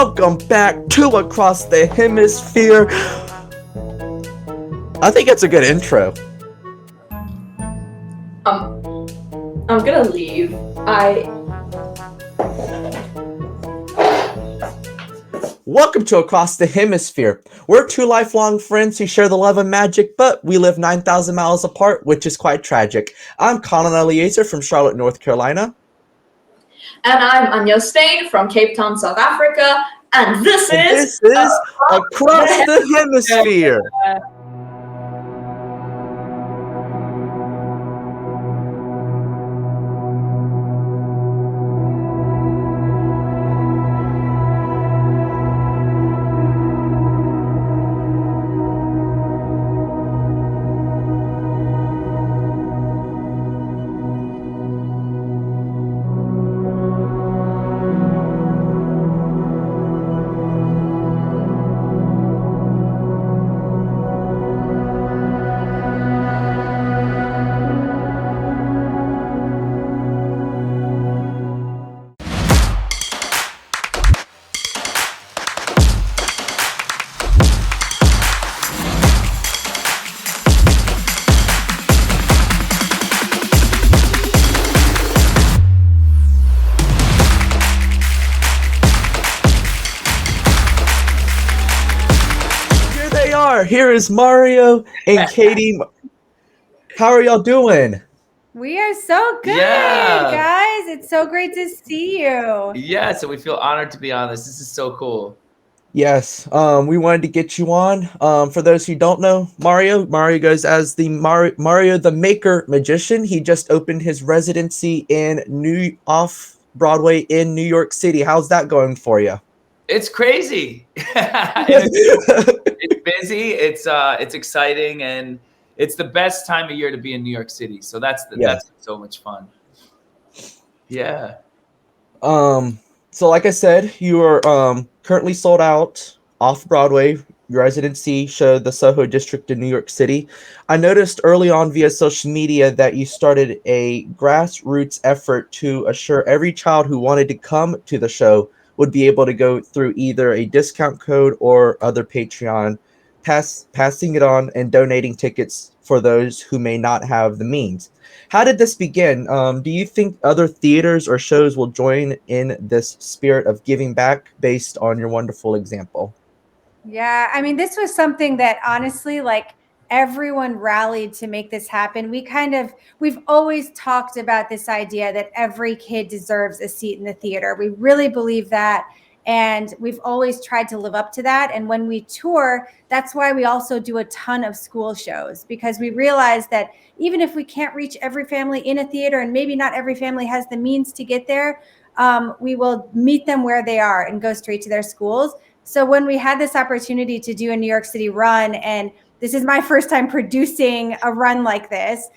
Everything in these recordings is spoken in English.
welcome back to Across the Hemisphere. I think it's a good intro. I'm gonna leave. Welcome to Across the Hemisphere. We're two lifelong friends who share the love of magic, but we live 9,000 miles apart, which is quite tragic. I'm Colin Anja from Charlotte, North Carolina. And I'm Anja Steen from Cape Town, South Africa. And this is Across the Hemisphere. Here is Mario and Katie. How are y'all doing? We are so good, guys. It's so great to see you. Yeah, so we feel honored to be on this. This is so cool. Yes, we wanted to get you on. For those who don't know, Mario goes as the Mario the Maker Magician. He just opened his residency in off Broadway in New York City. How's that going for you? It's crazy. It's busy. It's exciting, and it's the best time of year to be in New York City. So that's so much fun. Yeah. So like I said, you are currently sold out off Broadway. Your residency showed the Soho district in New York City. I noticed early on via social media that you started a grassroots effort to assure every child who wanted to come to the show would be able to go through either a discount code or other Patreon, passing it on and donating tickets for those who may not have the means. How did this begin? Do you think other theaters or shows will join in this spirit of giving back based on your wonderful example? Yeah, I mean, this was something that honestly, everyone rallied to make this happen. We've always talked about this idea that every kid deserves a seat in the theater. We really believe that. And we've always tried to live up to that. And when we tour, that's why we also do a ton of school shows, because we realize that even if we can't reach every family in a theater, and maybe not every family has the means to get there, we will meet them where they are and go straight to their schools. So when we had this opportunity to do a New York City run, and this is my first time producing a run like this,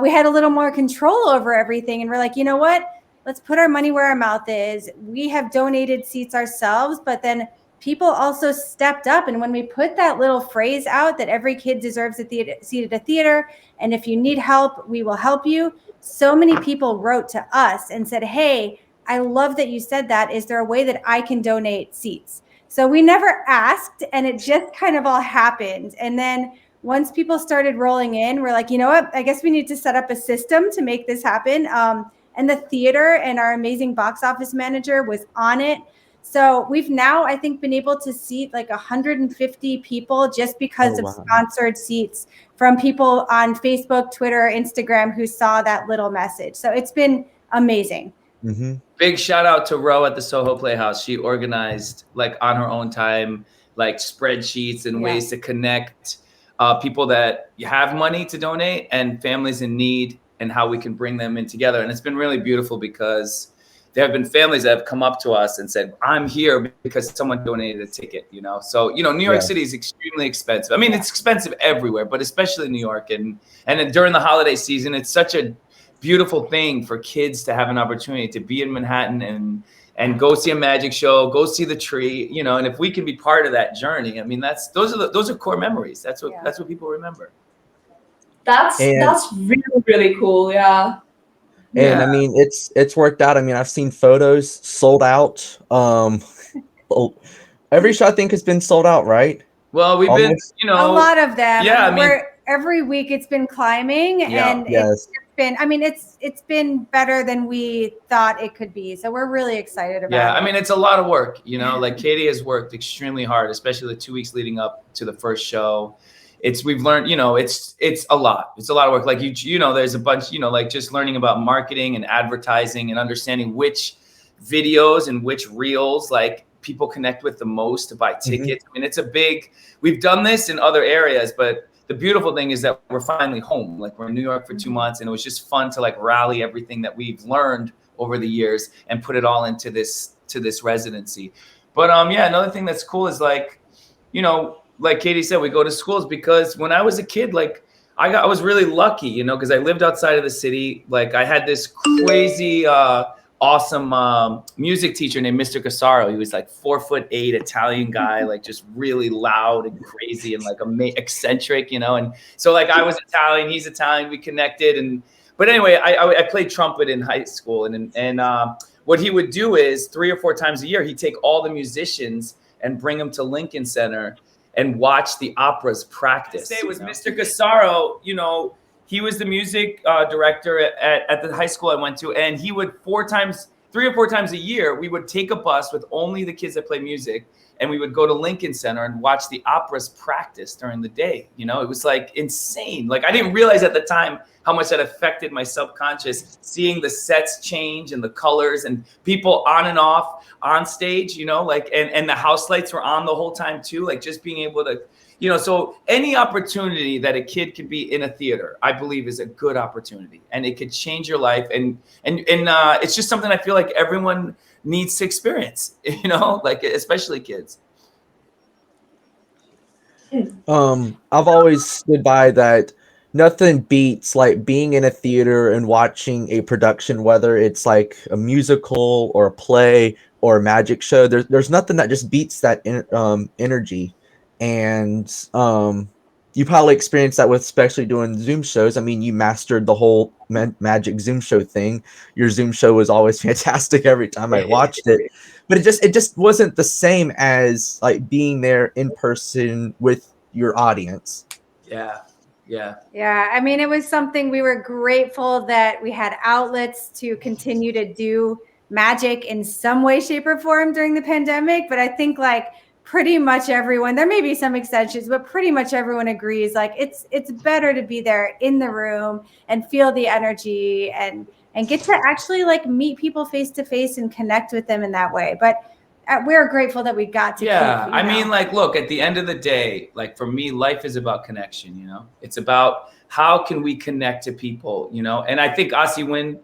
we had a little more control over everything. And we're like, you know what? Let's put our money where our mouth is. We have donated seats ourselves, but then people also stepped up. And when we put that little phrase out that every kid deserves a seat at a theater, and if you need help, we will help you, so many people wrote to us and said, hey, I love that you said that. Is there a way that I can donate seats? So we never asked, and it just kind of all happened. And then once people started rolling in, we're like, you know what? I guess we need to set up a system to make this happen. And the theater and our amazing box office manager was on it. So we've now, I think, been able to seat like 150 people just because of sponsored seats from people on Facebook, Twitter, Instagram who saw that little message. So it's been amazing. Mm-hmm. Big shout out to Ro at the Soho Playhouse. She organized on her own time, spreadsheets and ways to connect people that have money to donate and families in need, and how we can bring them in together. And it's been really beautiful because there have been families that have come up to us and said, I'm here because someone donated a ticket, So, New York City is extremely expensive. I mean, it's expensive everywhere, but especially in New York. And then during the holiday season, it's such a beautiful thing for kids to have an opportunity to be in Manhattan and go see a magic show, go see the tree, and if we can be part of that journey, I mean, those are core memories. That's what people remember. That's really, really cool. Yeah. And I mean, it's worked out. I mean, I've seen photos sold out. Every show I think has been sold out, right? Well, we've been, Almost. you know, A lot of them. Yeah, I mean, we're every week it's been climbing, Yeah. and Yes. it's been. I mean, it's been better than we thought it could be. So we're really excited about yeah, it. I mean, it's a lot of work, you know, like Katie has worked extremely hard, especially the 2 weeks leading up to the first show. We've learned, you know, it's a lot. It's a lot of work. Like you know, there's a bunch, you know, like just learning about marketing and advertising and understanding which videos and which reels like people connect with the most to buy tickets. I mean, it's a big, we've done this in other areas, but the beautiful thing is that we're finally home. Like we're in New York for 2 months, and it was just fun to like rally everything that we've learned over the years and put it all into this residency. But yeah, another thing that's cool is like, you know, like Katie said, we go to schools because when I was a kid, like I was really lucky, you know, because I lived outside of the city. Like I had this crazy awesome music teacher named Mr. Casaro. He was like 4'8" Italian guy, like just really loud and crazy and like eccentric, you know. And so like I was Italian, he's Italian, we connected. And but anyway, I played trumpet in high school, and what he would do is 3 or 4 times a year he'd take all the musicians and bring them to Lincoln Center and watch the operas practice. It was Mr. Casaro, you know. He was the music director at the high school I went to, and he would 3 or 4 times a year, we would take a bus with only the kids that play music, and we would go to Lincoln Center and watch the operas practice during the day. You know, it was like insane. Like I didn't realize at the time how much that affected my subconscious, seeing the sets change and the colors and people on and off on stage, you know, like, and the house lights were on the whole time too. Like just being able to, you know, so any opportunity that a kid could be in a theater, I believe is a good opportunity, and it could change your life. And it's just something I feel like everyone needs to experience, you know, like especially kids. I've always stood by that. Nothing beats like being in a theater and watching a production, whether it's like a musical or a play or a magic show. There's nothing that just beats that energy. And you probably experienced that with especially doing Zoom shows. I mean, you mastered the whole magic Zoom show thing. Your Zoom show was always fantastic every time I watched it. But it just wasn't the same as like being there in person with your audience. Yeah. Yeah. Yeah. I mean, it was something we were grateful that we had outlets to continue to do magic in some way, shape, or form during the pandemic. But I think like pretty much everyone, there may be some exceptions, but pretty much everyone agrees like it's better to be there in the room and feel the energy and get to actually like meet people face to face and connect with them in that way. But we're grateful that we got to. Yeah, keep, I mean, like, look, at the end of the day, like for me, life is about connection. You know, it's about how can we connect to people. You know, and I think Asi Wynn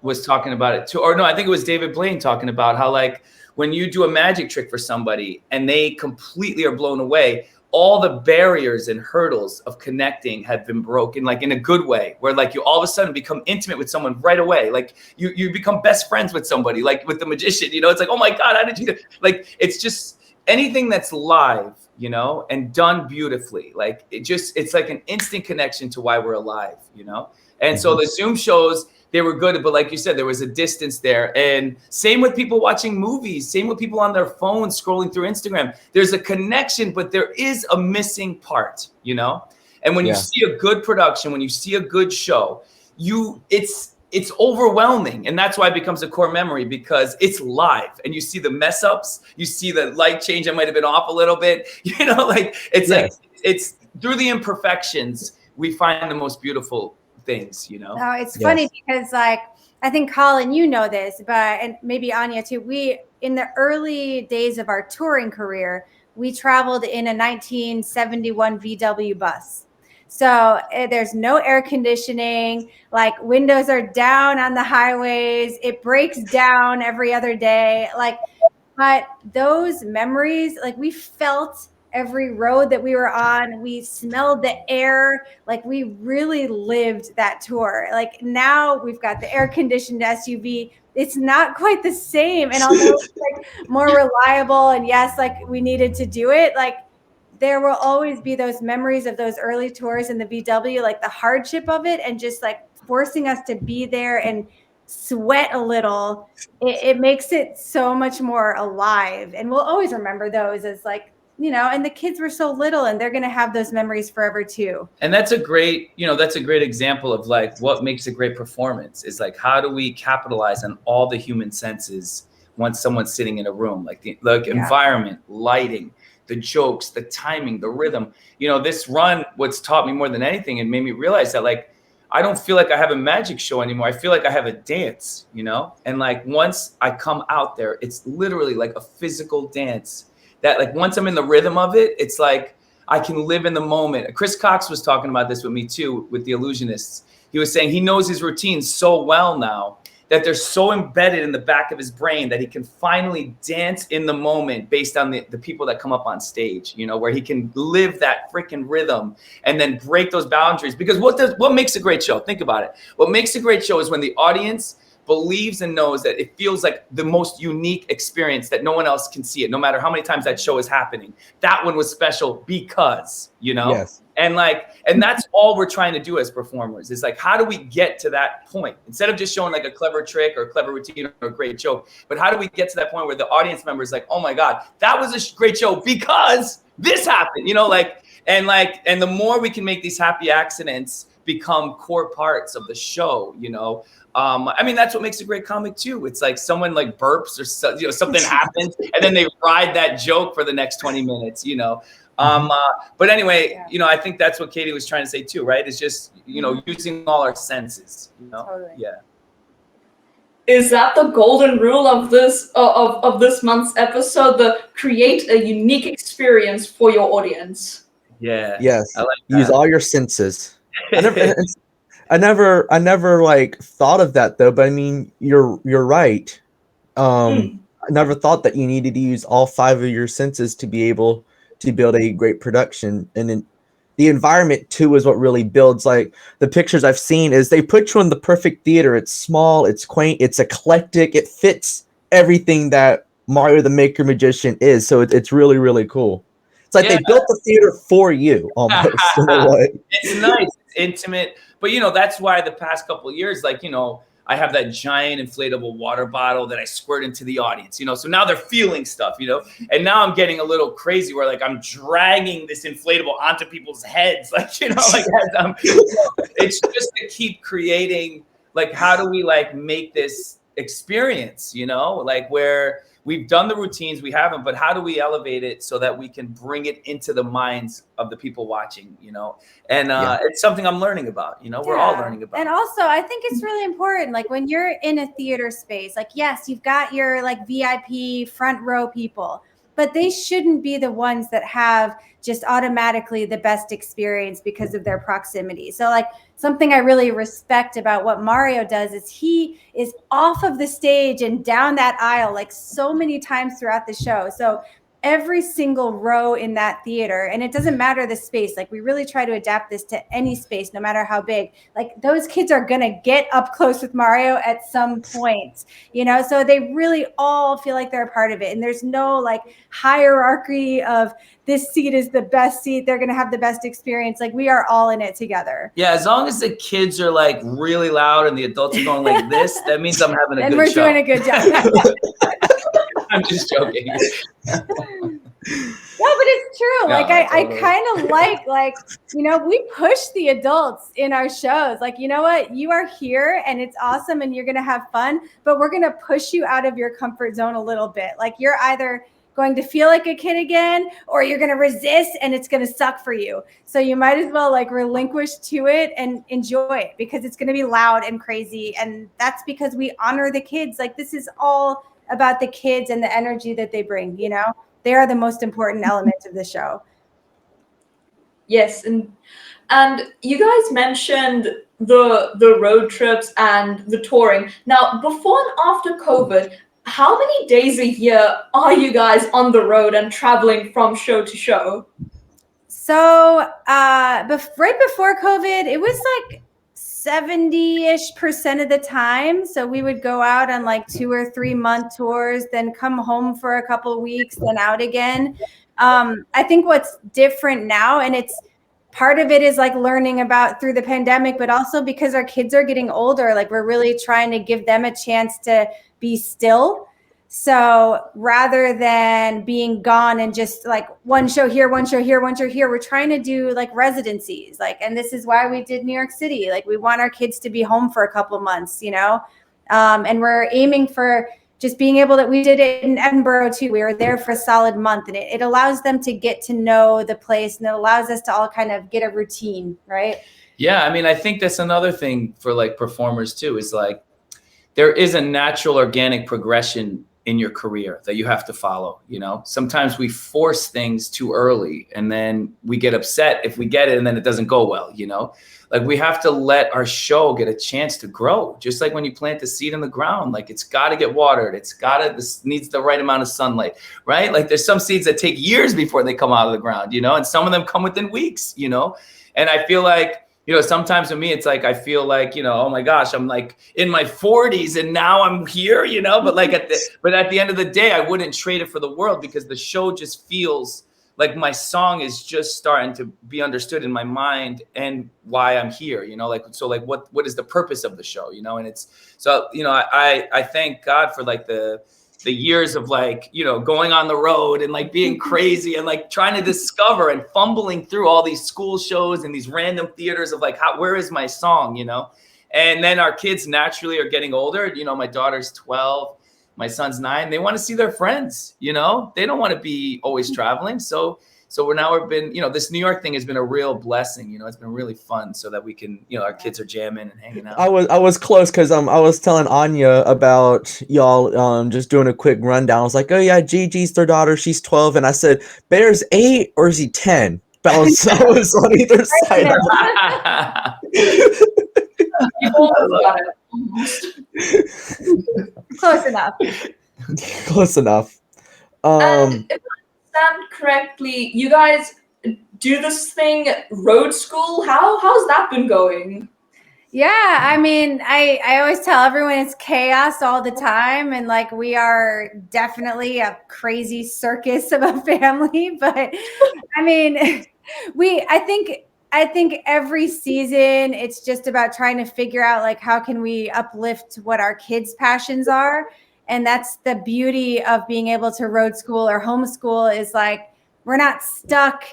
was talking about it too, or no, I think it was David Blaine talking about how like when you do a magic trick for somebody and they completely are blown away, all the barriers and hurdles of connecting have been broken, like in a good way, where like you all of a sudden become intimate with someone right away. Like you become best friends with somebody, like with the magician, you know, it's like, oh my God, how did you do? Like, it's just anything that's live, you know, and done beautifully. Like it's like an instant connection to why we're alive, you know? And so the Zoom shows, they were good, but like you said, there was a distance there. And same with people watching movies, same with people on their phones scrolling through Instagram. There's a connection, but there is a missing part, you know? And when you see a good production, when you see a good show, it's overwhelming. And that's why it becomes a core memory, because it's live and you see the mess ups, you see the light change that might have been off a little bit, you know, like it's like it's through the imperfections we find the most beautiful things, you know. No, it's funny because like I think Colin, you know this, but and maybe Anja too. We in the early days of our touring career, we traveled in a 1971 VW bus. So there's no air conditioning, like windows are down on the highways. It breaks down every other day. Like, but those memories, like we felt every road that we were on, we smelled the air, like we really lived that tour. Like now we've got the air conditioned SUV. It's not quite the same. And although it's like more reliable and yes, like we needed to do it, like there will always be those memories of those early tours in the VW, like the hardship of it and just like forcing us to be there and sweat a little, it makes it so much more alive. And we'll always remember those as like, you know, and the kids were so little and they're going to have those memories forever too. And that's a great, you know, that's a great example of like what makes a great performance is like, how do we capitalize on all the human senses once someone's sitting in a room, like the environment, lighting, the jokes, the timing, the rhythm. You know, this run, what's taught me more than anything and made me realize that like, I don't feel like I have a magic show anymore. I feel like I have a dance, you know? And like, once I come out there, it's literally like a physical dance that like, once I'm in the rhythm of it, it's like, I can live in the moment. Chris Cox was talking about this with me too, with the illusionists. He was saying he knows his routines so well now that they're so embedded in the back of his brain that he can finally dance in the moment based on the people that come up on stage, you know, where he can live that freaking rhythm and then break those boundaries. Because what makes a great show? Think about it. What makes a great show is when the audience believes and knows that it feels like the most unique experience, that no one else can see it, no matter how many times that show is happening. That one was special because, you know, Yes. and that's all we're trying to do as performers is like, how do we get to that point instead of just showing like a clever trick or a clever routine or a great joke, but how do we get to that point where the audience member is like, oh my God, that was a great show because this happened, you know, and the more we can make these happy accidents become core parts of the show, you know. I mean, that's what makes a great comic too. It's like someone like burps or something happens and then they ride that joke for the next 20 minutes, you know. But anyway, you know, I think that's what Katie was trying to say too, right? It's just, you know, using all our senses, you know. Totally. Yeah. Is that the golden rule of this of this month's episode? The create a unique experience for your audience. Yeah. Yes. I like Use that. all your senses. I never like thought of that though, but I mean, you're right. I never thought that you needed to use all 5 of your senses to be able to build a great production. And then the environment too is what really builds. Like the pictures I've seen is they put you in the perfect theater. It's small, it's quaint, it's eclectic, it fits everything that Mario the Maker Magician is. So it's really, really cool. It's like they built the theater for you almost in a way. It's nice, it's intimate. But you know, that's why the past couple of years, like, you know, I have that giant inflatable water bottle that I squirt into the audience, you know, so now they're feeling stuff, you know, and now I'm getting a little crazy where like I'm dragging this inflatable onto people's heads, like, you know, like it's just to keep creating, like, how do we like make this experience, you know, like where we've done the routines, we haven't, but how do we elevate it so that we can bring it into the minds of the people watching, you know? And it's something I'm learning about, you know, we're all learning about. And also, I think it's really important, like when you're in a theater space, like, yes, you've got your like VIP front row people, but they shouldn't be the ones that have just automatically the best experience because of their proximity. So like something I really respect about what Mario does is he is off of the stage and down that aisle like so many times throughout the show. So every single row in that theater, and it doesn't matter the space, like we really try to adapt this to any space, no matter how big, like those kids are gonna get up close with Mario at some point, you know, so they really all feel like they're a part of it. And there's no like hierarchy of this seat is the best seat, they're gonna have the best experience. Like we are all in it together. Yeah, as long as the kids are like really loud and the adults are going like this, that means I'm having a good show. And we're doing a good job. I'm just joking. No, but it's true. Yeah, like I kind of like, you know, we push the adults in our shows. Like, you know what? You are here and it's awesome and you're going to have fun, but we're going to push you out of your comfort zone a little bit. Like you're either going to feel like a kid again, or you're going to resist and it's going to suck for you. So you might as well like relinquish to it and enjoy it because it's going to be loud and crazy. And that's because we honor the kids. Like this is all about the kids and the energy that they bring, you know, they are the most important element of the show. Yes, and you guys mentioned the road trips and the touring. Now, before and after COVID, how many days a year are you guys on the road and traveling from show to show? So right before COVID, it was like 70-ish% of the time. So we would go out on like 2 or 3 month tours, then come home for a couple of weeks, then out again. I think what's different now, and it's part of it is like learning about through the pandemic, but also because our kids are getting older, like we're really trying to give them a chance to be still. So rather than being gone and just like one show here, one show here, one show here, we're trying to do like residencies. Like, and this is why we did New York City. Like we want our kids to be home for a couple of months, you know? And we're aiming for just being able that we did it in Edinburgh too. We were there for a solid month, and it allows them to get to know the place, and it allows us to all kind of get a routine, right? Yeah, I mean, I think that's another thing for like performers too, is like there is a natural organic progression in your career that you have to follow. You know, sometimes we force things too early and then we get upset if we get it and then it doesn't go well, you know. Like we have to let our show get a chance to grow. Just like when you plant the seed in the ground, like it's got to get watered. This needs the right amount of sunlight, right? Like there's some seeds that take years before they come out of the ground, you know, and some of them come within weeks, you know. And I feel like, you know, sometimes for me, it's like, I feel like, you know, oh my gosh, I'm like in my 40s and now I'm here, you know, but at the end of the day, I wouldn't trade it for the world, because the show just feels like my song is just starting to be understood in my mind and why I'm here, you know, like, so like, what is the purpose of the show, you know? And it's, so, you know, I thank God for like the years of like, you know, going on the road and like being crazy and like trying to discover and fumbling through all these school shows and these random theaters of like, where is my song, you know? And then our kids naturally are getting older. You know, my daughter's 12, my son's 9. They want to see their friends, you know, they don't want to be always traveling. So we've been, you know, this New York thing has been a real blessing. You know, it's been really fun so that we can, you know, our kids are jamming and hanging out. I was close because I was telling Anya about y'all just doing a quick rundown. I was like, oh yeah, Gigi's their daughter, she's 12, and I said, Bear's 8 or is he 10? I was on either side of it. You almost got it. Close enough. Close enough. And if I understand correctly, you guys do this thing, road school. How's that been going? Yeah, I mean, I always tell everyone it's chaos all the time, and like we are definitely a crazy circus of a family. But I mean, I think every season it's just about trying to figure out like how can we uplift what our kids' passions are. And that's the beauty of being able to road school or homeschool, is like we're not stuck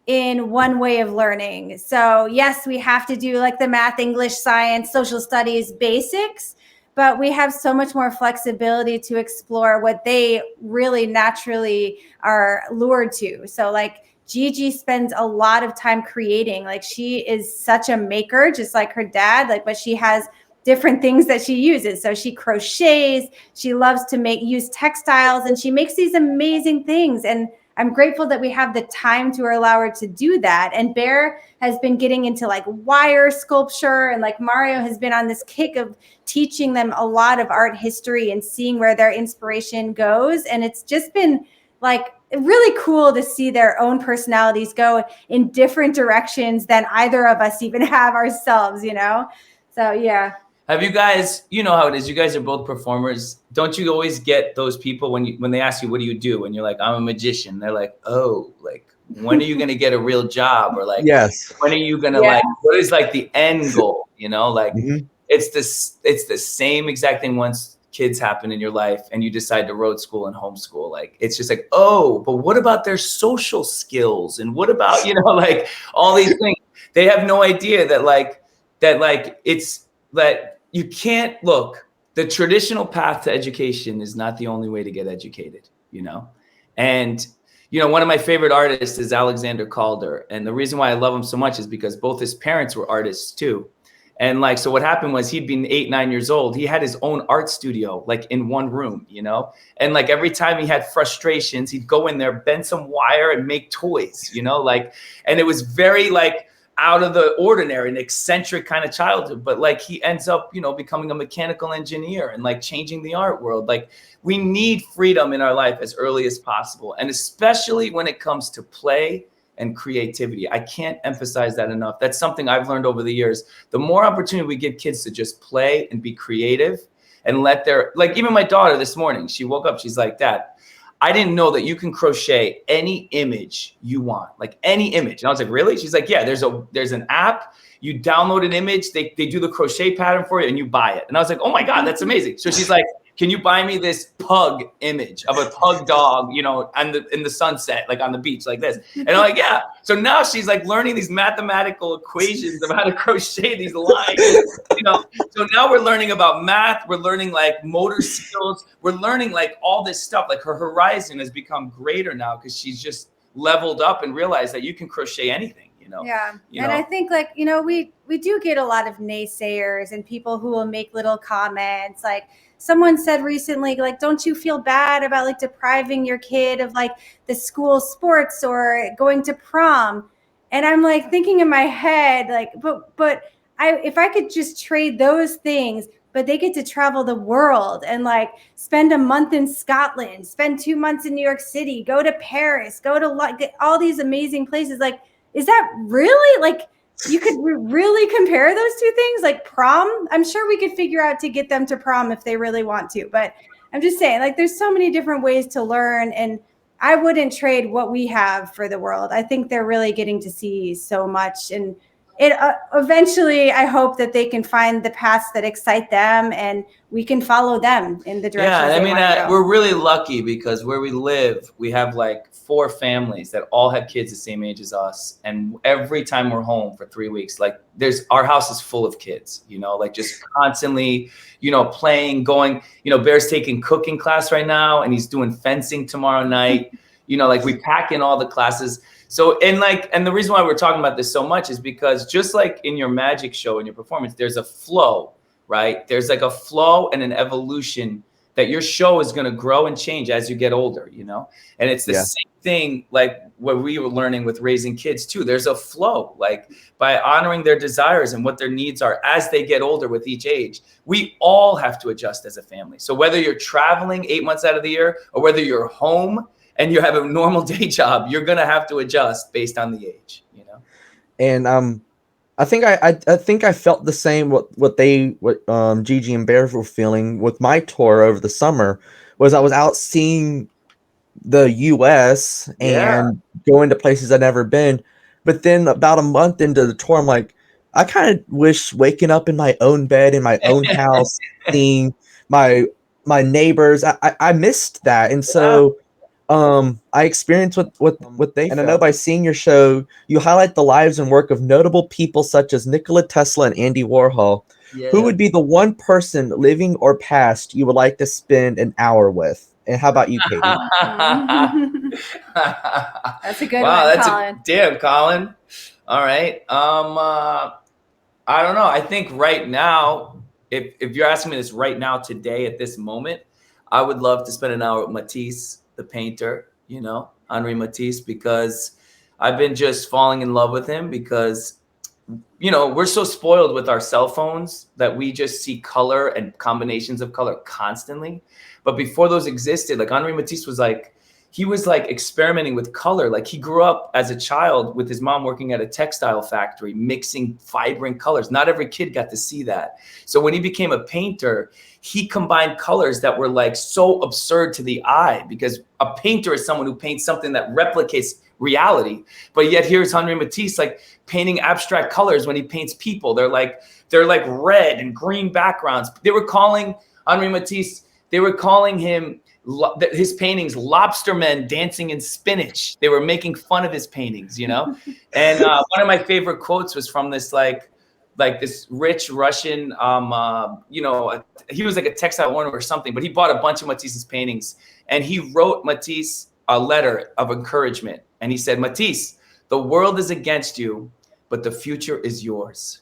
in one way of learning. So yes, we have to do like the math, English, science, social studies basics, but we have so much more flexibility to explore what they really naturally are lured to. So like Gigi spends a lot of time creating. Like she is such a maker, just like her dad, like, but she has different things that she uses. So she crochets, she loves to use textiles, and she makes these amazing things. And I'm grateful that we have the time to allow her to do that. And Bear has been getting into like wire sculpture, and like Mario has been on this kick of teaching them a lot of art history and seeing where their inspiration goes. And it's just been like really cool to see their own personalities go in different directions than either of us even have ourselves, you know? So yeah. Have you guys, you know how it is, you guys are both performers. Don't you always get those people when they ask you, what do you do? And you're like, I'm a magician. They're like, oh, like, when are you going to get a real job? Or like, yes, when are you going to like, what is like the end goal? You know, like it's the same exact thing once kids happen in your life and you decide to road school and homeschool. Like, it's just like, oh, but what about their social skills? And what about, you know, like all these things. They have no idea that it's that you can't look, the traditional path to education is not the only way to get educated, you know? And, you know, one of my favorite artists is Alexander Calder. And the reason why I love him so much is because both his parents were artists too. And like, so what happened was he'd been 8, 9 years old. He had his own art studio, like in one room, you know? And like every time he had frustrations, he'd go in there, bend some wire and make toys, you know? Like, and it was very like, out of the ordinary, an eccentric kind of childhood, but like he ends up, you know, becoming a mechanical engineer and like changing the art world. Like we need freedom in our life as early as possible. And especially when it comes to play and creativity. I can't emphasize that enough. That's something I've learned over the years. The more opportunity we give kids to just play and be creative and let their, like even my daughter this morning, she woke up, she's like, Dad, I didn't know that you can crochet any image you want, like any image. And I was like, really? She's like, yeah, there's an app. You download an image, they do the crochet pattern for you and you buy it. And I was like, oh my God, that's amazing. So she's like, can you buy me this pug image of a pug dog, you know, in the sunset, like on the beach, like this? And I'm like, yeah. So now she's like learning these mathematical equations of how to crochet these lines, you know. So now we're learning about math. We're learning like motor skills. We're learning like all this stuff. Like her horizon has become greater now because she's just leveled up and realized that you can crochet anything, you know. Yeah. You and know? I think like, you know, we do get a lot of naysayers and people who will make little comments. Like someone said recently, like, don't you feel bad about like depriving your kid of like the school sports or going to prom? And I'm like thinking in my head, like, but if I could just trade those things, but they get to travel the world and like spend a month in Scotland, spend 2 months in New York City, go to Paris, go to like all these amazing places. Like, is that really like you could really compare those two things? Like prom, I'm sure we could figure out to get them to prom if they really want to. But I'm just saying, like, there's so many different ways to learn. And I wouldn't trade what we have for the world. I think they're really getting to see so much. And it eventually, I hope that they can find the paths that excite them and we can follow them in the direction. Yeah, I mean, we're really lucky because where we live, we have like 4 families that all have kids the same age as us. And every time we're home for 3 weeks, like our house is full of kids, you know, like just constantly, you know, playing, going, you know, Bear's taking cooking class right now and he's doing fencing tomorrow night. You know, like we pack in all the classes. So, and the reason why we're talking about this so much is because just like in your magic show, in your performance, there's a flow, right? There's like a flow and an evolution that your show is going to grow and change as you get older, you know? And it's the same thing like what we were learning with raising kids too. There's a flow, like by honoring their desires and what their needs are as they get older with each age. We all have to adjust as a family. So whether you're traveling 8 months out of the year or whether you're home and you have a normal day job, you're going to have to adjust based on the age, you know? And I think I felt the same what Gigi and Bear were feeling with my tour over the summer. Was I was out seeing the US and going to places I'd never been, but then about a month into the tour, I'm like, I kind of wish waking up in my own bed in my own house, seeing my neighbors. I missed that, and so I experienced what they and felt. I know by seeing your show, you highlight the lives and work of notable people such as Nikola Tesla and Andy Warhol. Yeah. Who would be the one person, living or past, you would like to spend an hour with? And how about you, Katie? That's a good one, Colin. Damn, Colin. All right. I don't know. I think right now, if you're asking me this right now, today, at this moment, I would love to spend an hour with Matisse, the painter, you know, Henri Matisse, because I've been just falling in love with him because, you know, we're so spoiled with our cell phones that we just see color and combinations of color constantly. But before those existed, like Henri Matisse was like, he was like experimenting with color. Like he grew up as a child with his mom working at a textile factory, mixing vibrant colors. Not every kid got to see that. So when he became a painter, he combined colors that were like so absurd to the eye, because a painter is someone who paints something that replicates reality. But yet here's Henri Matisse like painting abstract colors when he paints people. They're like red and green backgrounds. They were calling Henri Matisse, they were calling him his paintings lobster men dancing in spinach. They were making fun of his paintings, you know? And one of my favorite quotes was from this like this rich Russian, you know, he was like a textile owner or something, but he bought a bunch of Matisse's paintings and he wrote Matisse a letter of encouragement. And he said, Matisse, the world is against you, but the future is yours.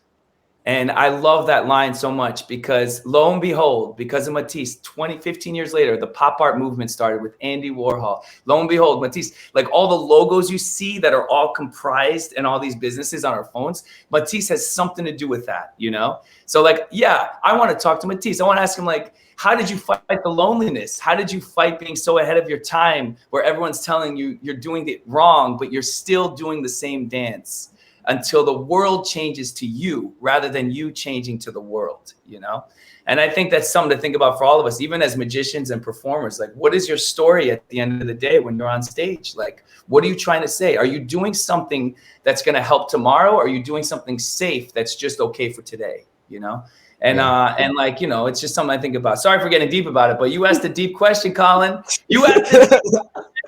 And I love that line so much because lo and behold, because of Matisse, 15 years later, the pop art movement started with Andy Warhol. Lo and behold, Matisse, like all the logos you see that are all comprised in all these businesses on our phones, Matisse has something to do with that, you know? So like, yeah, I want to talk to Matisse. I want to ask him like, how did you fight the loneliness? How did you fight being so ahead of your time where everyone's telling you you're doing it wrong, but you're still doing the same dance? until the world changes to you rather than you changing to the world, you know? And I think that's something to think about for all of us, even as magicians and performers. Like, what is your story at the end of the day when you're on stage? Like, what are you trying to say? Are you doing something that's going to help tomorrow? Or are you doing something safe that's just okay for today, you know? And and like, you know, it's just something I think about. Sorry for getting deep about it, but you asked a deep question, Colin. You asked a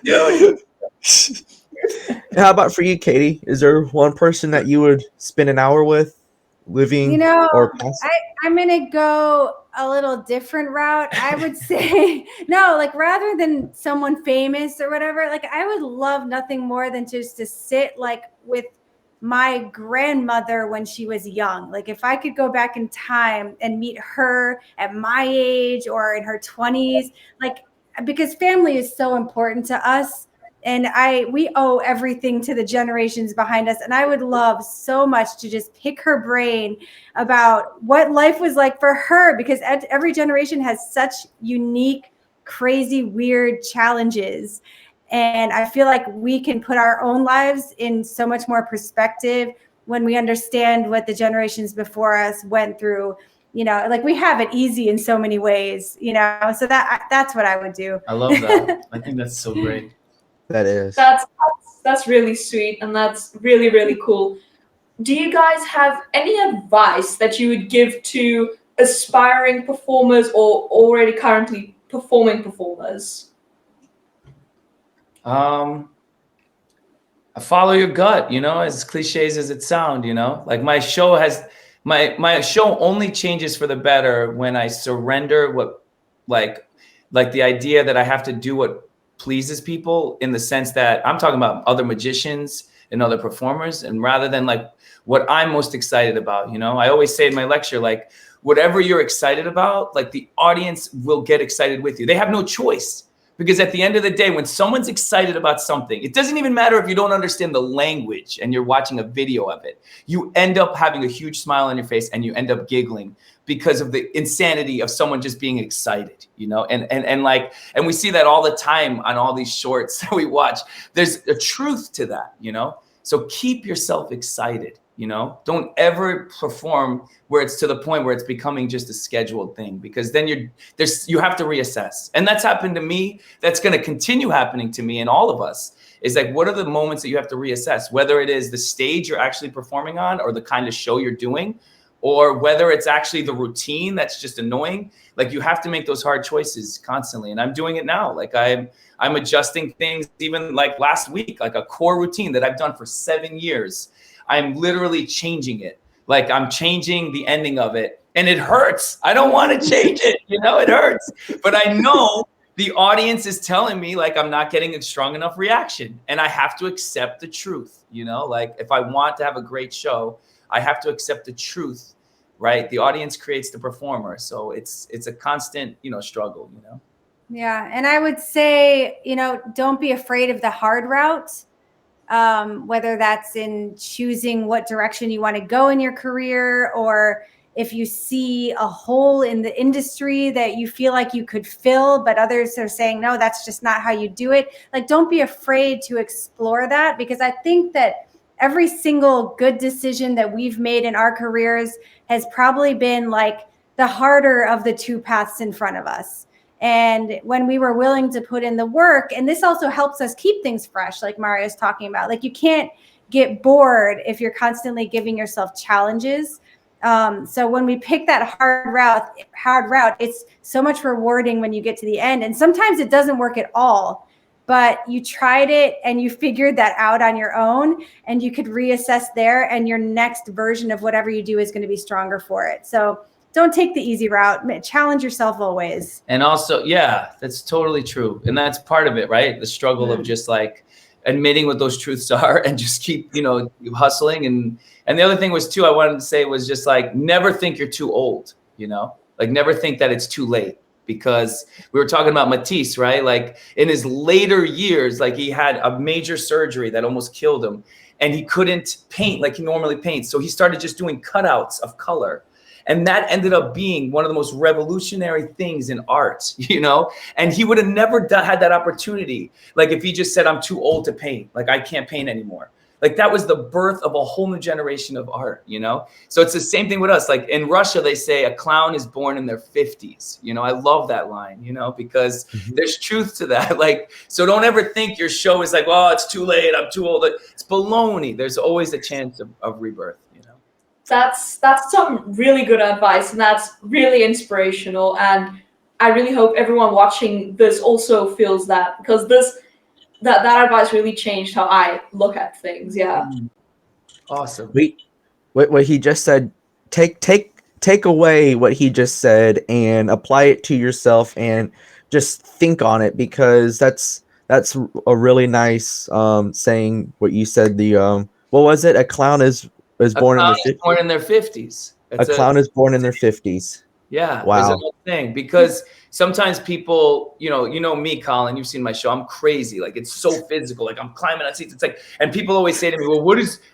dude. How about for you, Katie? Is there one person that you would spend an hour with, living You know, or past? I'm going to go a little different route. I would say, no, like rather than someone famous or whatever, like I would love nothing more than just to sit like with my grandmother when she was young. Like if I could go back in time and meet her at my age or in her 20s, like because family is so important to us. And we owe everything to the generations behind us. And I would love so much to just pick her brain about what life was like for her, because every generation has such unique, crazy, weird challenges. And I feel like we can put our own lives in so much more perspective when we understand what the generations before us went through. You know, like we have it easy in so many ways, you know, so that's what I would do. I love that. I think that's so great. That is. That's really sweet, and that's really, really cool. Do you guys have any advice that you would give to aspiring performers or already currently performing performers? Follow your gut, you know, as cliches as it sounds, you know, like my show only changes for the better when I surrender what like the idea that I have to do what pleases people, in the sense that I'm talking about other magicians and other performers, and rather than like what I'm most excited about, you know. I always say in my lecture, like whatever you're excited about, like the audience will get excited with you. They have no choice, because at the end of the day, when someone's excited about something, it doesn't even matter if you don't understand the language and you're watching a video of it. You end up having a huge smile on your face and you end up giggling because of the insanity of someone just being excited, you know? And we see that all the time on all these shorts that we watch. There's a truth to that, you know? So keep yourself excited, you know? Don't ever perform where it's to the point where it's becoming just a scheduled thing, because then you have to reassess. And that's happened to me. That's going to continue happening to me and all of us. Is like, what are the moments that you have to reassess, whether it is the stage you're actually performing on or the kind of show you're doing, or whether it's actually the routine that's just annoying. Like you have to make those hard choices constantly. And I'm doing it now. Like I'm adjusting things, even like last week, like a core routine that I've done for 7 years. I'm literally changing it. Like I'm changing the ending of it, and it hurts. I don't want to change it. You know, it hurts, but I know the audience is telling me like I'm not getting a strong enough reaction, and I have to accept the truth. You know, like if I want to have a great show, I have to accept the truth, right? The audience creates the performer. So it's a constant, you know, struggle, you know? Yeah. And I would say, you know, don't be afraid of the hard route. Whether that's in choosing what direction you want to go in your career, or if you see a hole in the industry that you feel like you could fill, but others are saying, no, that's just not how you do it. Like, don't be afraid to explore that, because I think that every single good decision that we've made in our careers has probably been like the harder of the two paths in front of us. And when we were willing to put in the work, and this also helps us keep things fresh, like Mario's talking about, like you can't get bored if you're constantly giving yourself challenges. So when we pick that hard route, it's so much rewarding when you get to the end. And sometimes it doesn't work at all, but you tried it and you figured that out on your own, and you could reassess there, and your next version of whatever you do is going to be stronger for it. So don't take the easy route. Challenge yourself always. And also, yeah, that's totally true. And that's part of it, right? The struggle of just like admitting what those truths are and just keep, you know, hustling. And the other thing was too, I wanted to say was just like, never think you're too old, you know, like never think that it's too late, because we were talking about Matisse, right? Like in his later years, like he had a major surgery that almost killed him, and he couldn't paint like he normally paints. So he started just doing cutouts of color. And that ended up being one of the most revolutionary things in art, you know? And he would have never had that opportunity. Like if he just said, I'm too old to paint, like I can't paint anymore. Like that was the birth of a whole new generation of art, you know? So it's the same thing with us. Like in Russia, they say a clown is born in their 50s. You know, I love that line, you know, because there's truth to that. Like, so don't ever think your show is like, well, it's too late, I'm too old. It's baloney. There's always a chance of rebirth, you know? That's some really good advice, and that's really inspirational. And I really hope everyone watching this also feels that, because that advice really changed how I look at things. Yeah. Awesome. What he just said, take away what he just said and apply it to yourself and just think on it, because that's a really nice saying what you said. The what was it? A clown is born in their 50s. Born in their 50s. A clown is born in their 50s. Yeah, wow. There's a whole thing, because sometimes people, you know me, Colin, you've seen my show. I'm crazy. Like it's so physical. Like I'm climbing on seats. It's like, and people always say to me, well,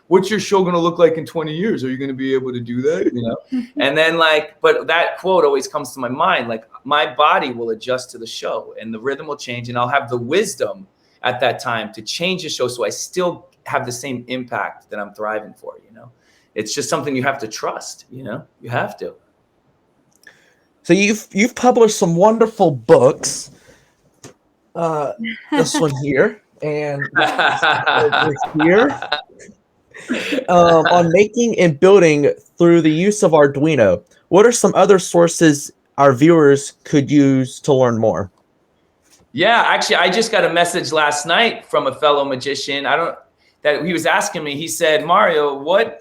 what's your show going to look like in 20 years? Are you going to be able to do that? You know? And then like, but that quote always comes to my mind. Like my body will adjust to the show and the rhythm will change, and I'll have the wisdom at that time to change the show so I still have the same impact that I'm thriving for, you know? It's just something you have to trust, you know? You have to. So you've published some wonderful books. This one here and over here on making and building through the use of Arduino. What are some other sources our viewers could use to learn more? Yeah, actually, I just got a message last night from a fellow magician. That he was asking me. He said, Mario, what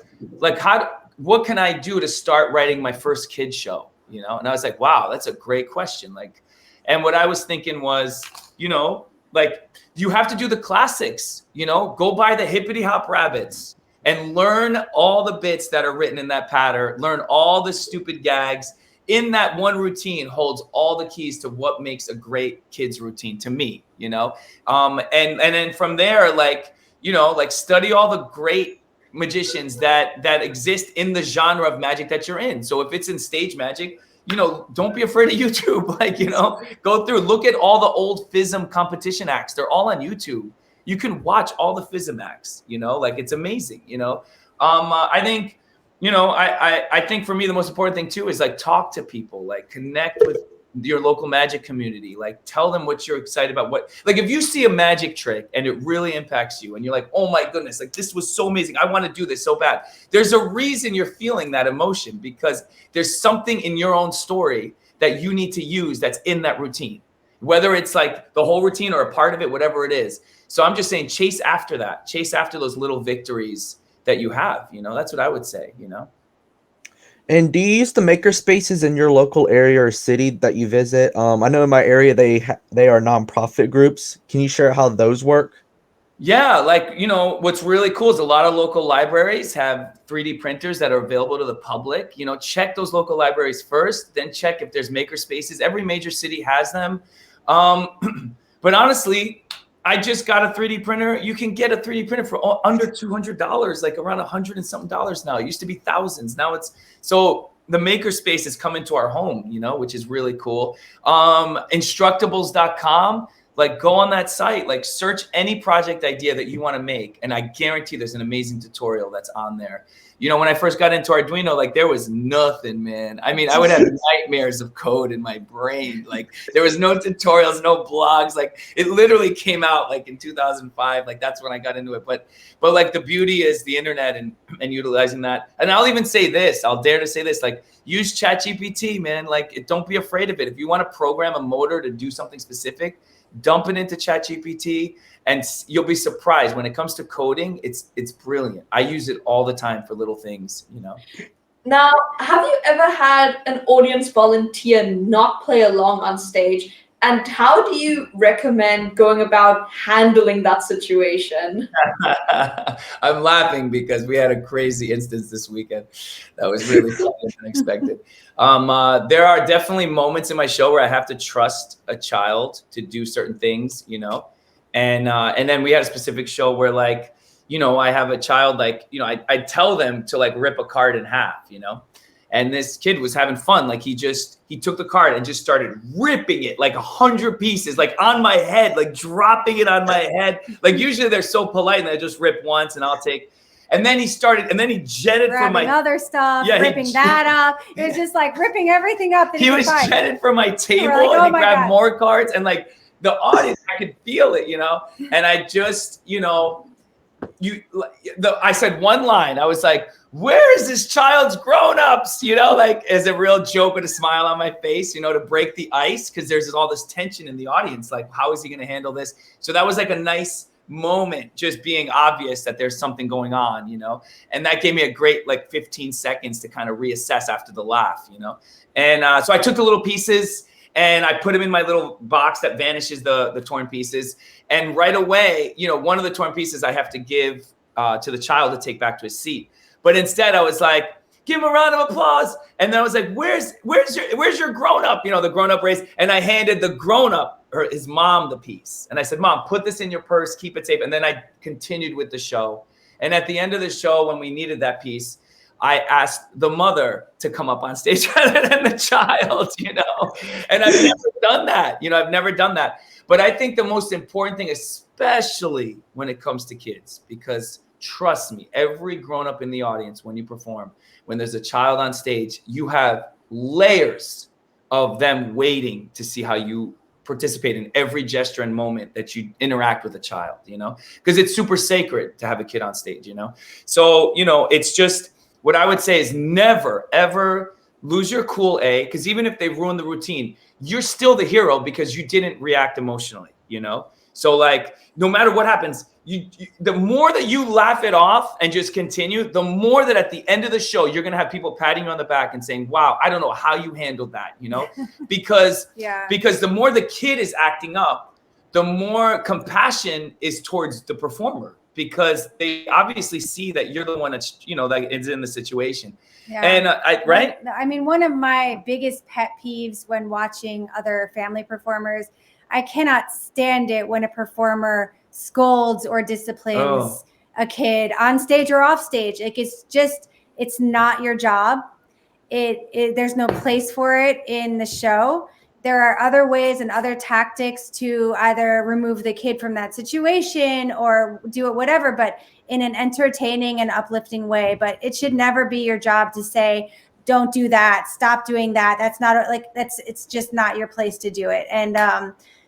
can I do to start writing my first kid show? You know, and I was like, wow, that's a great question. Like, and what I was thinking was, you know, like you have to do the classics, you know, go buy the Hippity Hop Rabbits and learn all the bits that are written in that pattern, learn all the stupid gags. In that one routine holds all the keys to what makes a great kid's routine to me, you know? And then from there, like, you know, like study all the great magicians that exist in the genre of magic that you're in. So if it's in stage magic, you know, don't be afraid of YouTube. Like, you know, go through, look at all the old FISM competition acts. They're all on YouTube. You can watch all the FISM acts, you know, like it's amazing, you know? I think, you know, I think for me, the most important thing too is like talk to people, like connect with your local magic community, like tell them what you're excited about. Like if you see a magic trick and it really impacts you and you're like, oh my goodness, like this was so amazing, I want to do this so bad. There's a reason you're feeling that emotion, because there's something in your own story that you need to use that's in that routine, whether it's like the whole routine or a part of it, whatever it is. So I'm just saying, chase after that, chase after those little victories that you have, you know. That's what I would say, you know. And do you use the maker spaces in your local area or city that you visit? I know in my area they are nonprofit groups. Can you share how those work? Yeah, like, you know, what's really cool is a lot of local libraries have 3D printers that are available to the public. You know, check those local libraries first, then check if there's maker spaces. Every major city has them. But honestly, I just got a 3D printer. You can get a 3D printer for under $200, like around $100 and something now. It used to be thousands. Now it's, so the maker space has come into our home, you know, which is really cool. Instructables.com, like go on that site, like search any project idea that you want to make. And I guarantee there's an amazing tutorial that's on there. You know, when I first got into Arduino, like there was nothing, man. I mean, I would have nightmares of code in my brain. Like there was no tutorials, no blogs. Like it literally came out like in 2005. Like that's when I got into it. But like the beauty is the internet and utilizing that. And I'll even say this, I'll dare to say this, like use ChatGPT, man. Like don't be afraid of it. If you want to program a motor to do something specific, dump it into ChatGPT and you'll be surprised. When it comes to coding, it's brilliant. I use it all the time for little things, you know. Now, have you ever had an audience volunteer not play along on stage? And how do you recommend going about handling that situation? I'm laughing because we had a crazy instance this weekend that was really fun and unexpected. There are definitely moments in my show where I have to trust a child to do certain things, you know. And then we had a specific show where, like, you know, I have a child, like, you know, I tell them to like rip a card in half, you know, And this kid was having fun. Like he took the card and just started ripping it like 100 pieces, like on my head, like dropping it on my head. Like usually they're so polite and they just rip once and I'll take. And then he jetted from my other stuff, ripping that up. It was just like ripping everything up. He was jetted from my table and he grabbed more cards and like the audience, I could feel it, and I just, I said one line. I was like, where is this child's grown-ups? Like as a real joke with a smile on my face, to break the ice because there's all this tension in the audience. Like, how is he going to handle this? So that was like a nice moment, just being obvious that there's something going on, and that gave me a great like 15 seconds to kind of reassess after the laugh, and so I took the little pieces and I put them in my little box that vanishes the torn pieces. And right away, one of the torn pieces I have to give to the child to take back to his seat. But instead I was like, give him a round of applause. And then I was like, where's your grown-up? The grown-up race. And I handed the grown-up, his mom, the piece. And I said, Mom, put this in your purse, keep it safe. And then I continued with the show. And at the end of the show, when we needed that piece, I asked the mother to come up on stage rather than the child, and I've never done that. I've never done that. But I think the most important thing, especially when it comes to kids, because trust me, every grown-up in the audience, when you perform, when there's a child on stage, you have layers of them waiting to see how you participate in every gesture and moment that you interact with a child, because it's super sacred to have a kid on stage, So, it's just, what I would say is never, ever lose your cool, because even if they ruin the routine, you're still the hero because you didn't react emotionally, So like, no matter what happens, the more that you laugh it off and just continue, the more that at the end of the show, you're going to have people patting you on the back and saying, wow, I don't know how you handled that, because the more the kid is acting up, the more compassion is towards the performer. Because they obviously see that you're the one that's, that is in the situation. Yeah. And right? I mean, one of my biggest pet peeves when watching other family performers, I cannot stand it when a performer scolds or disciplines a kid on stage or off stage. Like it's not your job. There's no place for it in the show. There are other ways and other tactics to either remove the kid from that situation or do it whatever, but in an entertaining and uplifting way. But it should never be your job to say, don't do that, stop doing that. That's not it's just not your place to do it. And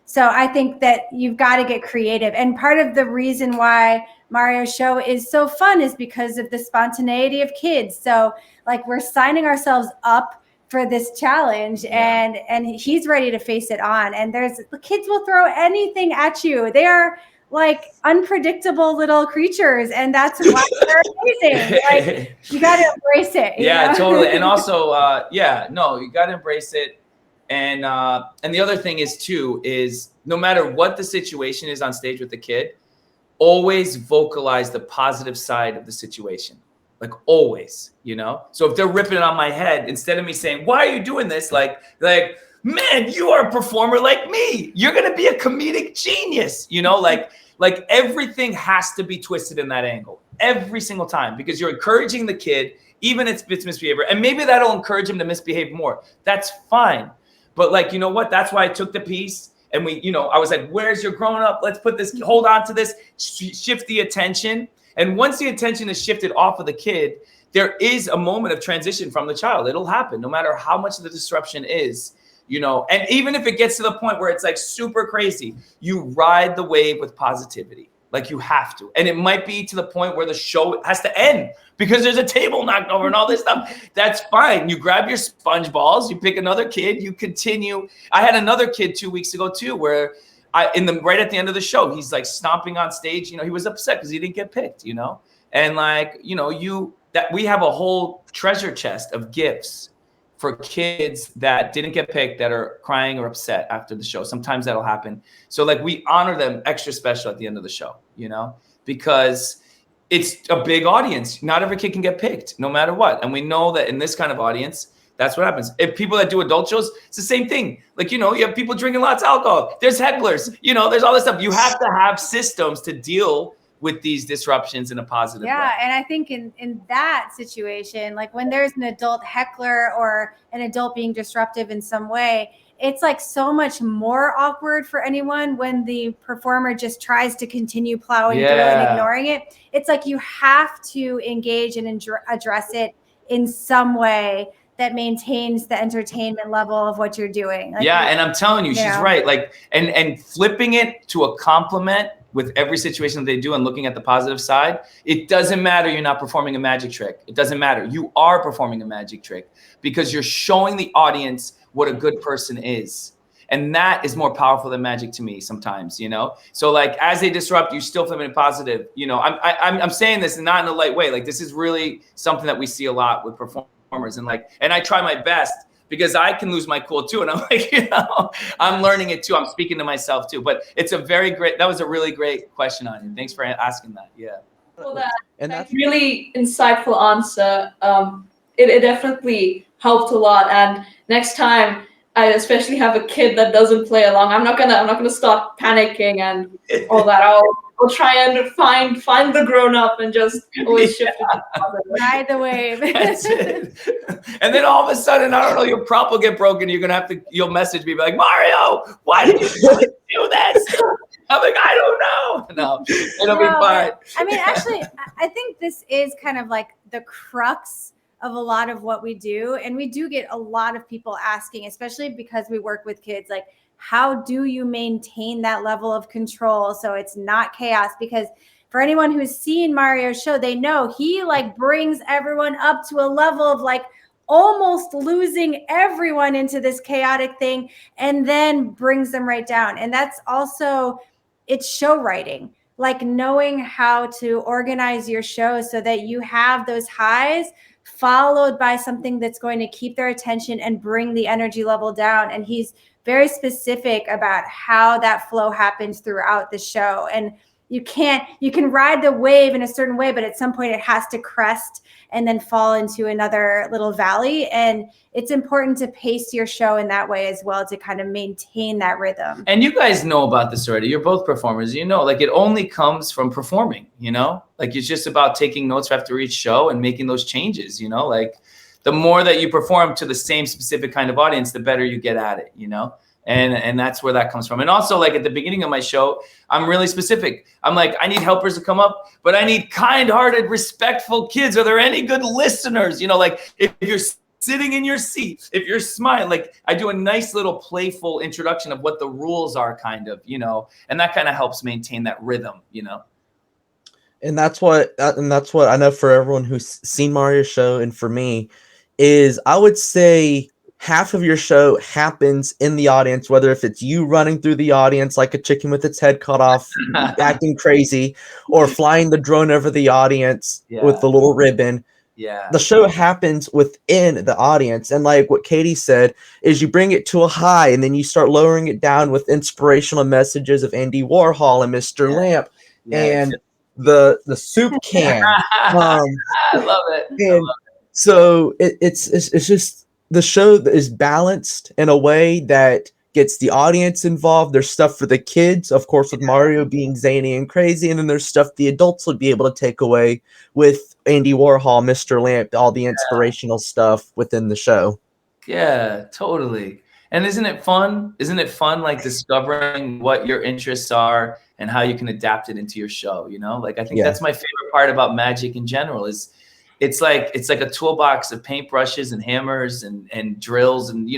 so I think that you've got to get creative. And part of the reason why Mario's show is so fun is because of the spontaneity of kids. So like we're signing ourselves up for this challenge, and he's ready to face it on. And the kids will throw anything at you. They are like unpredictable little creatures, and that's why they're amazing. Like you got to embrace it. Yeah, totally. And also, you got to embrace it. And the other thing is no matter what the situation is on stage with the kid, always vocalize the positive side of the situation. Like always, So if they're ripping it on my head, instead of me saying, why are you doing this? Like, man, you are a performer like me. You're going to be a comedic genius, like everything has to be twisted in that angle every single time, because you're encouraging the kid, even if it's misbehavior. And maybe that'll encourage him to misbehave more. That's fine. But like, you know what? That's why I took the piece and I was like, where's your grown up? Let's put this, hold on to this, shift the attention. And once the attention is shifted off of the kid, there is a moment of transition from the child. It'll happen no matter how much the disruption is, and even if it gets to the point where it's like super crazy, you ride the wave with positivity. Like you have to. And it might be to the point where the show has to end because there's a table knocked over and all this stuff. That's fine. You grab your sponge balls, you pick another kid, you continue. I had another kid 2 weeks ago too, where right at the end of the show, he's like stomping on stage. He was upset because he didn't get picked, and like, that we have a whole treasure chest of gifts for kids that didn't get picked, that are crying or upset after the show. Sometimes that'll happen. So like we honor them extra special at the end of the show, because it's a big audience. Not every kid can get picked no matter what. And we know that in this kind of audience, that's what happens. If people that do adult shows, it's the same thing. Like, you have people drinking lots of alcohol. There's hecklers, there's all this stuff. You have to have systems to deal with these disruptions in a positive way. And I think in that situation, like when there's an adult heckler or an adult being disruptive in some way, it's like so much more awkward for anyone when the performer just tries to continue plowing through and ignoring it. It's like you have to engage and address it in some way that maintains the entertainment level of what you're doing. Like, and I'm telling you, she's right. Like, and flipping it to a compliment with every situation that they do and looking at the positive side, it doesn't matter you're not performing a magic trick. It doesn't matter. You are performing a magic trick because you're showing the audience what a good person is. And that is more powerful than magic to me sometimes, you know? So like, as they disrupt, you still flipping it positive. You know, I'm saying this not in a light way. Like, this is really something that we see a lot with performers, and like, and I try my best because I can lose my cool too. And I'm like, you know, I'm learning it too. I'm speaking to myself too, but it's a very great, that was a really great question, Anja. Thanks for asking that. Yeah. Well, that's really insightful answer. It definitely helped a lot. And next time, I especially have a kid that doesn't play along, I'm not gonna start panicking and all that. I'll try and find the grown up and just always shift it. Ride the wave. That's it. And then all of a sudden, I don't know, your prop will get broken. You'll message me, be like, Mario, why did you do this? I'm like, I don't know. No, it'll be fine. I mean, actually, I think this is kind of like the crux of a lot of what we do. And we do get a lot of people asking, especially because we work with kids, like, how do you maintain that level of control so it's not chaos? Because for anyone who's seen Mario's show, they know he like brings everyone up to a level of like almost losing everyone into this chaotic thing and then brings them right down. And that's also, it's show writing, like knowing how to organize your show so that you have those highs followed by something that's going to keep their attention and bring the energy level down. And he's very specific about how that flow happens throughout the show. And you can ride the wave in a certain way, but at some point it has to crest and then fall into another little valley. And it's important to pace your show in that way as well to kind of maintain that rhythm. And you guys know about this already. You're both performers. You know, like it only comes from performing, you know? Like it's just about taking notes after each show and making those changes, you know? Like the more that you perform to the same specific kind of audience, the better you get at it, you know? And that's where that comes from. And also, like at the beginning of my show, I'm really specific. I'm like, I need helpers to come up, but I need kind-hearted, respectful kids. Are there any good listeners? You know, like if you're sitting in your seat, if you're smiling, like I do a nice little playful introduction of what the rules are, kind of, you know, and that kind of helps maintain that rhythm, you know. And that's what I know for everyone who's seen Mario's show, and for me, is I would say half of your show happens in the audience, whether if it's you running through the audience like a chicken with its head cut off, acting crazy, or flying the drone over the audience with the little ribbon. Yeah. The show happens within the audience. And like what Katie said, is you bring it to a high and then you start lowering it down with inspirational messages of Andy Warhol and Mr. Lamp and the soup can. I love it. And so it's just, the show is balanced in a way that gets the audience involved. There's stuff for the kids, of course, with Mario being zany and crazy, and then there's stuff the adults would be able to take away with Andy Warhol, Mr. Lamp, all the inspirational stuff within the show. Yeah, totally. And isn't it fun? Isn't it fun, like discovering what your interests are and how you can adapt it into your show? You know, like I think that's my favorite part about magic in general is it's like a toolbox of paintbrushes and hammers and drills and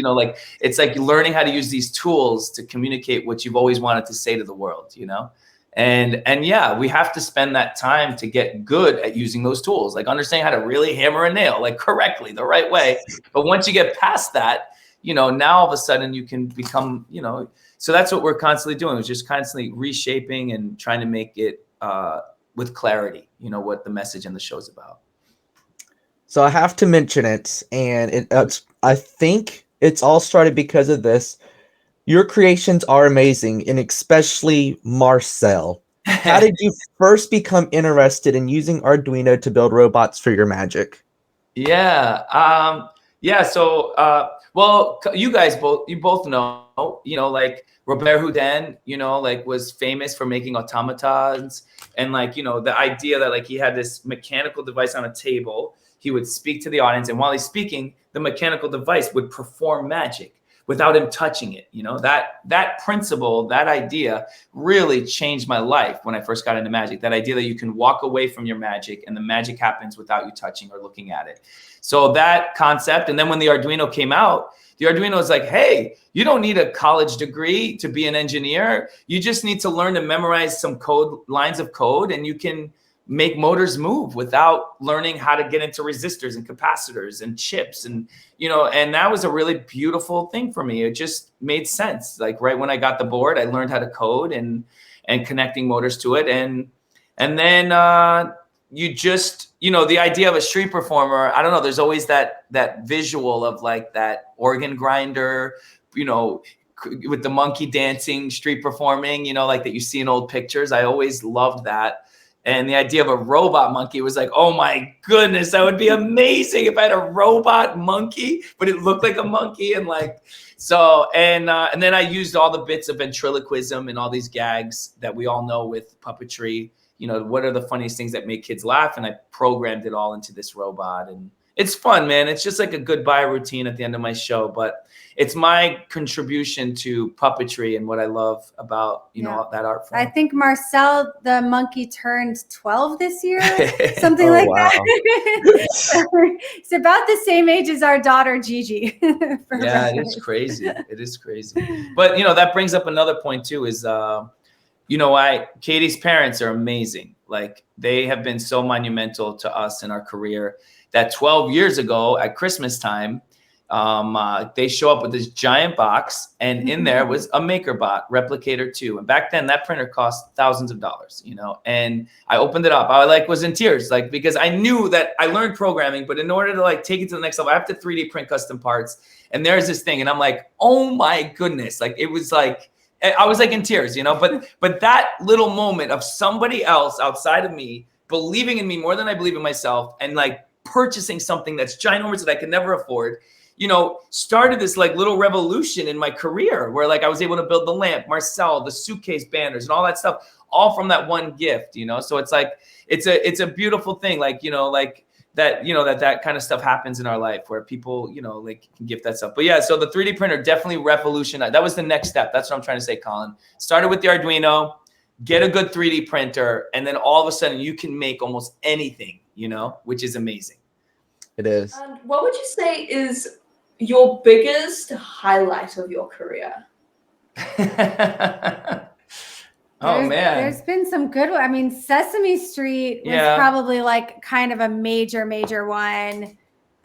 like it's like learning how to use these tools to communicate what you've always wanted to say to the world, you know. And yeah, we have to spend that time to get good at using those tools, like understanding how to really hammer a nail like correctly, the right way. But once you get past that, you know, now all of a sudden you can become, you know, so that's what we're constantly doing, is just constantly reshaping and trying to make it with clarity, you know, what the message in the show is about. So I have to mention it, and I think it's all started because of this. Your creations are amazing, and especially Marcel. How did you first become interested in using Arduino to build robots for your magic? So Well, you both know, like Robert Houdin, like was famous for making automatons, and like, the idea that like he had this mechanical device on a table, he would speak to the audience, and while he's speaking, the mechanical device would perform magic without him touching it. That principle, that idea really changed my life when I first got into magic. That idea that you can walk away from your magic and the magic happens without you touching or looking at it. So that concept. And then when the Arduino came out, the Arduino is like, hey, you don't need a college degree to be an engineer. You just need to learn to memorize some lines of code, and you can make motors move without learning how to get into resistors and capacitors and chips. And, and that was a really beautiful thing for me. It just made sense. Like right when I got the board, I learned how to code and connecting motors to it. And then you just, the idea of a street performer, I don't know, there's always that visual of like that organ grinder, with the monkey dancing, street performing, like that you see in old pictures. I always loved that. And the idea of a robot monkey was like, oh my goodness, that would be amazing if I had a robot monkey, but it looked like a monkey. And like, so, and then I used all the bits of ventriloquism and all these gags that we all know with puppetry. What are the funniest things that make kids laugh? And I programmed it all into this robot. And it's fun, man. It's just like a goodbye routine at the end of my show, but it's my contribution to puppetry and what I love about, that art form. I think Marcel, the monkey, turned 12 this year, something like that. It's about the same age as our daughter, Gigi. Yeah, it is crazy. It is crazy. But, that brings up another point too, is, Katie's parents are amazing. Like they have been so monumental to us in our career that 12 years ago at Christmas time, they show up with this giant box, and in there was a MakerBot Replicator 2. And back then that printer cost thousands of dollars, and I opened it up. I was in tears, because I knew that I learned programming, but in order to take it to the next level, I have to 3D print custom parts. And there's this thing, and I'm like, oh my goodness. It was I was in tears, but that little moment of somebody else outside of me believing in me more than I believe in myself, and purchasing something that's ginormous that I could never afford, started this little revolution in my career where I was able to build the lamp, Marcel, the suitcase banners and all that stuff, all from that one gift, so it's it's a beautiful thing, that kind of stuff happens in our life where people, can gift that stuff. But yeah, so the 3D printer definitely revolutionized. That was the next step. That's what I'm trying to say, Colin. Started with the Arduino, get a good 3D printer, and then all of a sudden you can make almost anything, which is amazing. It is. And what would you say is your biggest highlight of your career? There's been some good ones. I mean, Sesame Street was probably kind of a major one.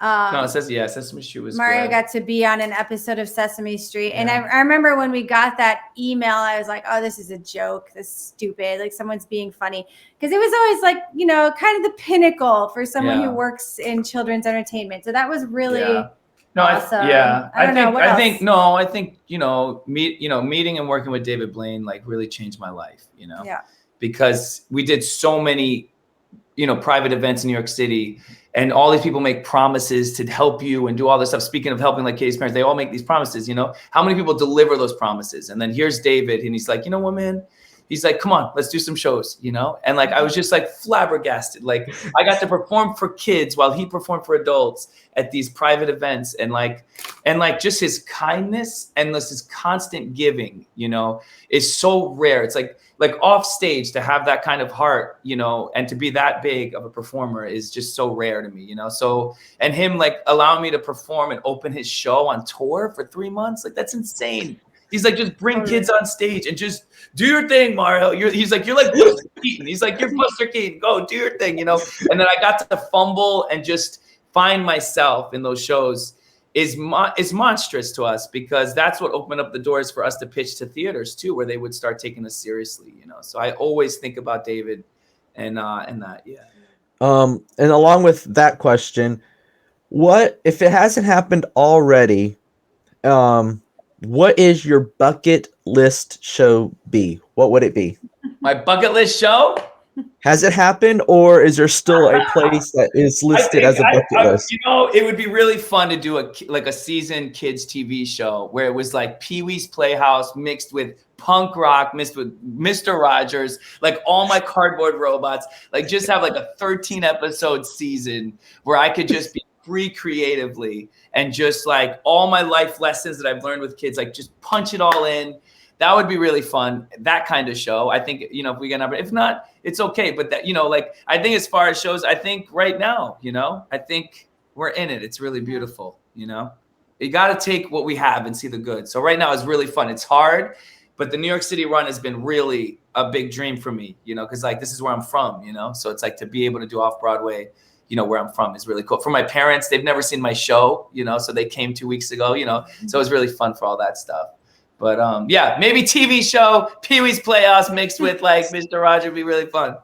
No, it says Sesame Street was Mario good. got to be on an episode of Sesame Street. And I remember when we got that email, I was like, oh, this is a joke. This is stupid. Someone's being funny. Because it was always kind of the pinnacle for someone who works in children's entertainment. So that was really awesome. I think meeting and working with David Blaine really changed my life, because we did so many private events in New York City, and all these people make promises to help you and do all this stuff. Speaking of helping, Katie's parents, they all make these promises, how many people deliver those promises? And then here's David, and he's like, you know what, man? He's like, come on, let's do some shows, and I was just flabbergasted. I got to perform for kids while he performed for adults at these private events, and just his kindness and his constant giving, is so rare. It's like off stage to have that kind of heart, and to be that big of a performer is just so rare to me, So, and him allowing me to perform and open his show on tour for 3 months, that's insane. He's like, just bring kids on stage and just do your thing, Mario. He's like, you're like Buster Keaton. He's like, you're Buster Keaton. Go do your thing, And then I got to fumble and just find myself in those shows is monstrous to us, because that's what opened up the doors for us to pitch to theaters too, where they would start taking us seriously, So I always think about David and that, And along with that question, what if it hasn't happened already? What is your bucket list show be? What would it be? My bucket list show? Has it happened, or is there still a place that is listed as a bucket list? You know, it would be really fun to do a season kids TV show where it was like Pee-wee's Playhouse mixed with punk rock, mixed with Mr. Rogers, like all my cardboard robots, like just have like a 13 episode season where I could just be free creatively and just like all my life lessons that I've learned with kids, like just punch it all in. That would be really fun. That kind of show. I think, you know, if we get number, if not, it's okay. But that, you know, like I think as far as shows, I think right now, you know, I think we're in it. It's really beautiful. You know, you got to take what we have and see the good. So right now is really fun. It's hard, but the New York City run has been really a big dream for me, you know, because like this is where I'm from, you know, so it's like to be able to do off Broadway, you know, where I'm from is really cool. For my parents, they've never seen my show, you know, so they came 2 weeks ago, you know, so it was really fun for all that stuff. But yeah, maybe TV show, Pee-wee's Playhouse mixed with like Mr. Roger would be really fun.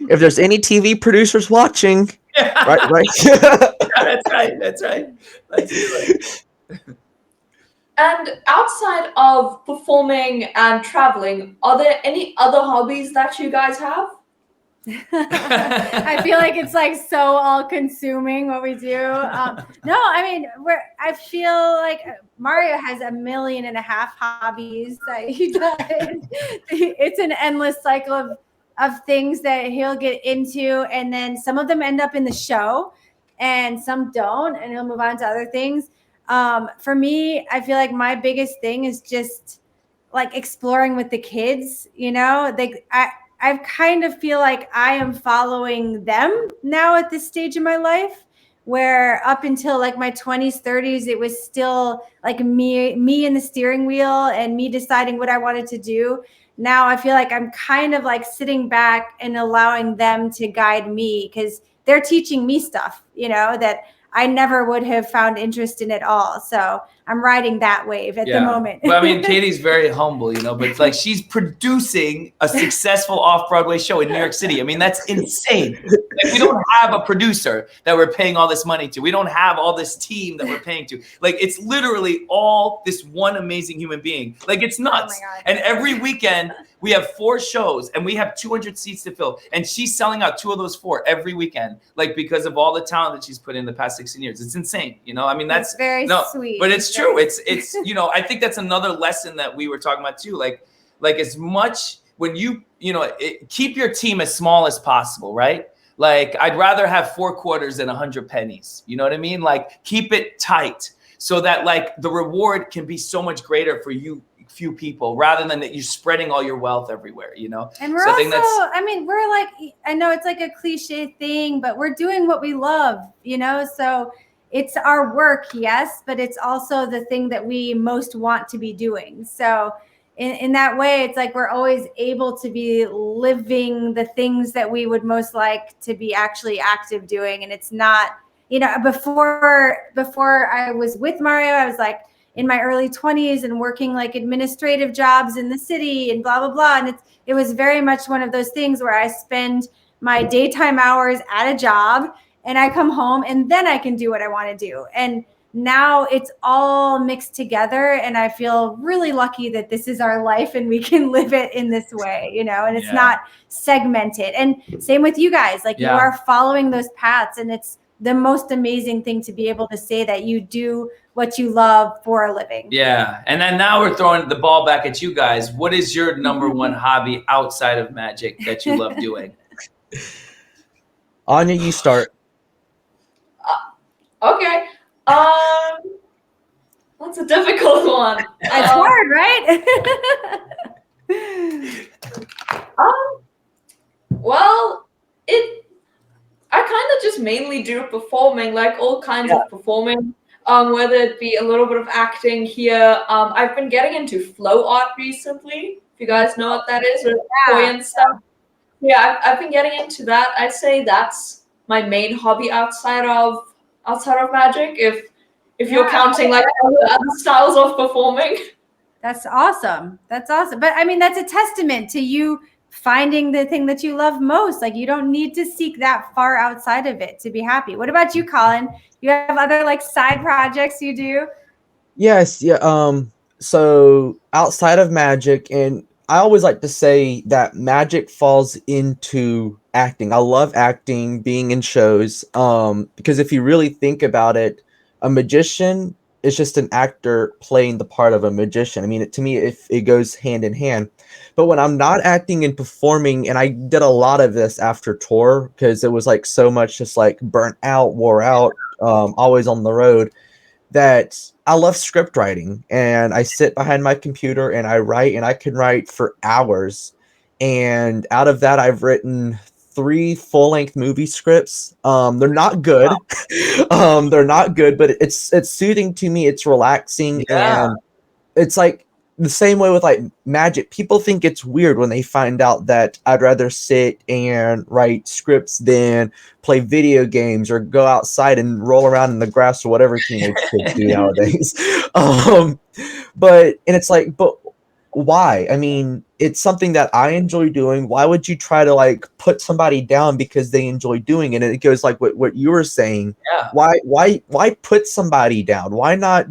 If there's any TV producers watching, right. That's right. Let's do it. And outside of performing and traveling, are there any other hobbies that you guys have? I feel like it's like so all consuming what we do. No, I mean, I feel like Mario has 1.5 million hobbies that he does. It's an endless cycle of things that he'll get into, and then some of them end up in the show and some don't, and he'll move on to other things. For me, I feel like my biggest thing is just like exploring with the kids, you know, I kind of feel like I am following them now at this stage in my life, where up until like my 20s, 30s, it was still like me in the steering wheel and me deciding what I wanted to do. Now I feel like I'm kind of like sitting back and allowing them to guide me, because they're teaching me stuff, you know, that I never would have found interest in at all. So I'm riding that wave at the moment. Well, I mean, Katie's very humble, you know, but it's like she's producing a successful off-Broadway show in New York City. I mean, that's insane. Like, we don't have a producer that we're paying all this money to. We don't have all this team that we're paying to. Like, it's literally all this one amazing human being. Like, it's nuts. Oh my God. And every weekend we have 4 shows and we have 200 seats to fill. And she's selling out 2 of those 4 every weekend, like because of all the talent that she's put in the past 16 years. It's insane. You know, I mean, that's very sweet. But it's true. It's, you know, I think that's another lesson that we were talking about too. Like as much when you know, keep your team as small as possible, right? Like, I'd rather have 4 quarters than 100 pennies. You know what I mean? Like, keep it tight so that like the reward can be so much greater for you, few people, rather than that you're spreading all your wealth everywhere, you know? And we're I mean, we're like, I know it's like a cliche thing, but we're doing what we love, you know? So it's our work, yes, but it's also the thing that we most want to be doing. So in that way, it's like we're always able to be living the things that we would most like to be actually active doing. And it's not, you know, before I was with Mario, I was like in my early 20s and working like administrative jobs in the city and blah, blah, blah. And it was very much one of those things where I spend my daytime hours at a job and I come home and then I can do what I want to do. And now it's all mixed together, and I feel really lucky that this is our life and we can live it in this way, you know, and it's not segmented. And same with you guys, like you are following those paths, and it's the most amazing thing to be able to say that you do what you love for a living. Yeah. And then now we're throwing the ball back at you guys. What is your number one hobby outside of magic that you love doing? Anja, you start. Okay. That's a difficult one. It's hard, right? Well, I kind of just mainly do performing, like all kinds of performing, whether it be a little bit of acting here. I've been getting into flow art recently, if you guys know what that is, with koi and stuff. Yeah, I've been getting into that. I'd say that's my main hobby outside of magic, if you're counting like other styles of performing. That's awesome. That's awesome. But I mean, that's a testament to you finding the thing that you love most. Like, you don't need to seek that far outside of it to be happy. What about you, Colin? You have other like side projects you do? Yes. Yeah. So outside of magic, and I always like to say that magic falls into acting. I love acting, being in shows, because if you really think about it, a magician is just an actor playing the part of a magician. I mean, to me, if it goes hand in hand. But when I'm not acting and performing, and I did a lot of this after tour because it was like so much just like burnt out, wore out, always on the road, that I love script writing, and I sit behind my computer and I write, and I can write for hours. And out of that, I've written 3 full-length movie scripts. They're not good. They're not good, but it's soothing to me. It's relaxing, Yeah. and it's like the same way with like magic. People think it's weird when they find out that I'd rather sit and write scripts than play video games or go outside and roll around in the grass or whatever teenage kids do nowadays. um, and it's like, but why? I mean, it's something that I enjoy doing. Why would you try to like put somebody down because they enjoy doing it? And it goes like what you were saying. Yeah. Why put somebody down? Why not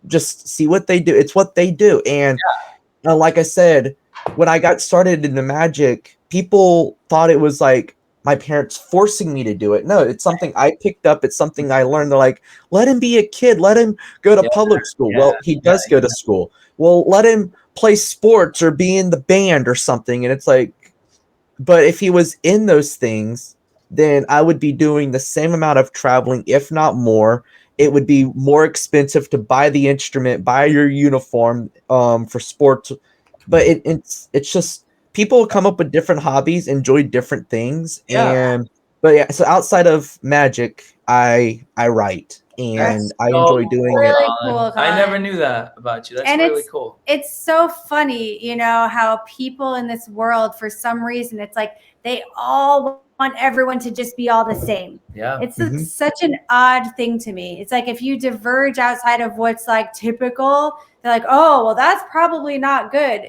just see what they do? It's what they do. And like I said, when I got started in the magic, people thought it was like my parents forcing me to do it. No, it's something I picked up. It's something I learned. They're like, let him be a kid. Let him go to Yeah, public school. yeah, Well, he does go to school. Well, let him play sports or be in the band or something. And it's like, but if he was in those things, then I would be doing the same amount of traveling, if not more. It would be more expensive to buy the instrument, buy your uniform for sports. But it's just people come up with different hobbies, enjoy different things, Yeah. but yeah. So outside of magic, I write and That's I so enjoy doing cool, it. Really Colin. cool, I never Colin. knew that about you. That's And really cool. it's so funny, you know, how people in this world, for some reason, it's like they all want everyone to just be all the same. Yeah. It's Mhm. such an odd thing to me. It's like if you diverge outside of what's like typical, they're like, oh, well, that's probably not good.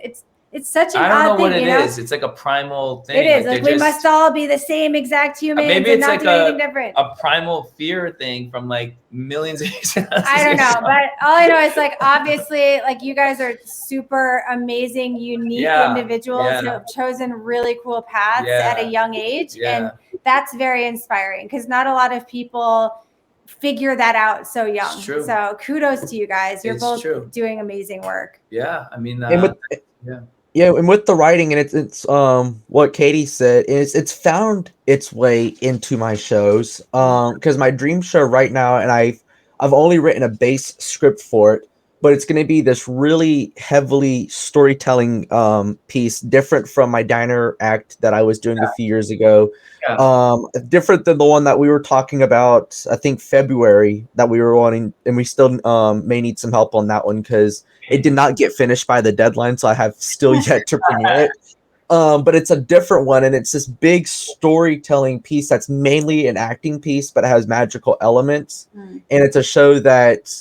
It's such an I don't odd know what thing, it you know? is. It's like a primal thing. It is like we they're must all be the same exact humans maybe and it's not like do anything different. a primal fear thing from like millions of years ago. I don't know, but all I know is like obviously like you guys are super amazing, unique individuals who have chosen really cool paths at a young age. And that's very inspiring because not a lot of people figure that out so young. So kudos to you guys. You're both doing amazing work. Yeah. I mean, yeah, and with the writing, and it's what Katie said is it's found its way into my shows. Because my dream show right now, and I've only written a base script for it, but it's going to be this really heavily storytelling piece, different from my diner act that I was doing a few years ago. Different than the one that we were talking about, I think February, that we were wanting, and we still may need some help on that one because it did not get finished by the deadline, so I have still yet to premiere it. But it's a different one, and it's this big storytelling piece that's mainly an acting piece, but it has magical elements. And it's a show that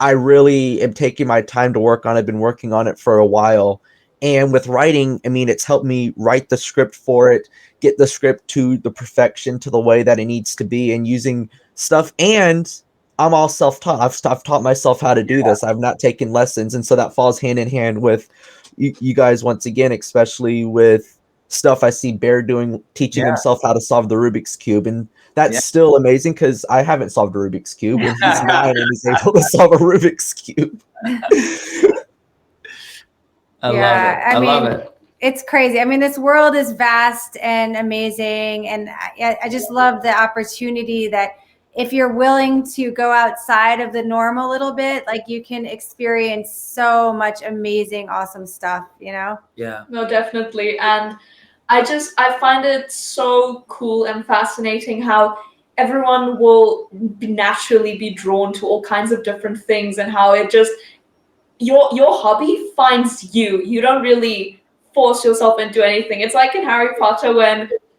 I really am taking my time to work on. I've been working on it for a while. And with writing, I mean, it's helped me write the script for it, get the script to the perfection, to the way that it needs to be, and using stuff. And I'm all self-taught. I've taught myself how to do this. I've not taken lessons. And so that falls hand in hand with you guys once again, especially with stuff I see Bear doing, teaching himself how to solve the Rubik's Cube. And that's still amazing because I haven't solved a Rubik's Cube, and he's 9 and he's able to solve a Rubik's Cube. I love it. It's crazy. I mean, this world is vast and amazing. And I just love the opportunity that if you're willing to go outside of the norm a little bit, like you can experience so much amazing, awesome stuff, you know? Yeah. No, definitely. And I find it so cool and fascinating how everyone will naturally be drawn to all kinds of different things, and how it just, your hobby finds you. You don't really force yourself into anything. It's like in Harry Potter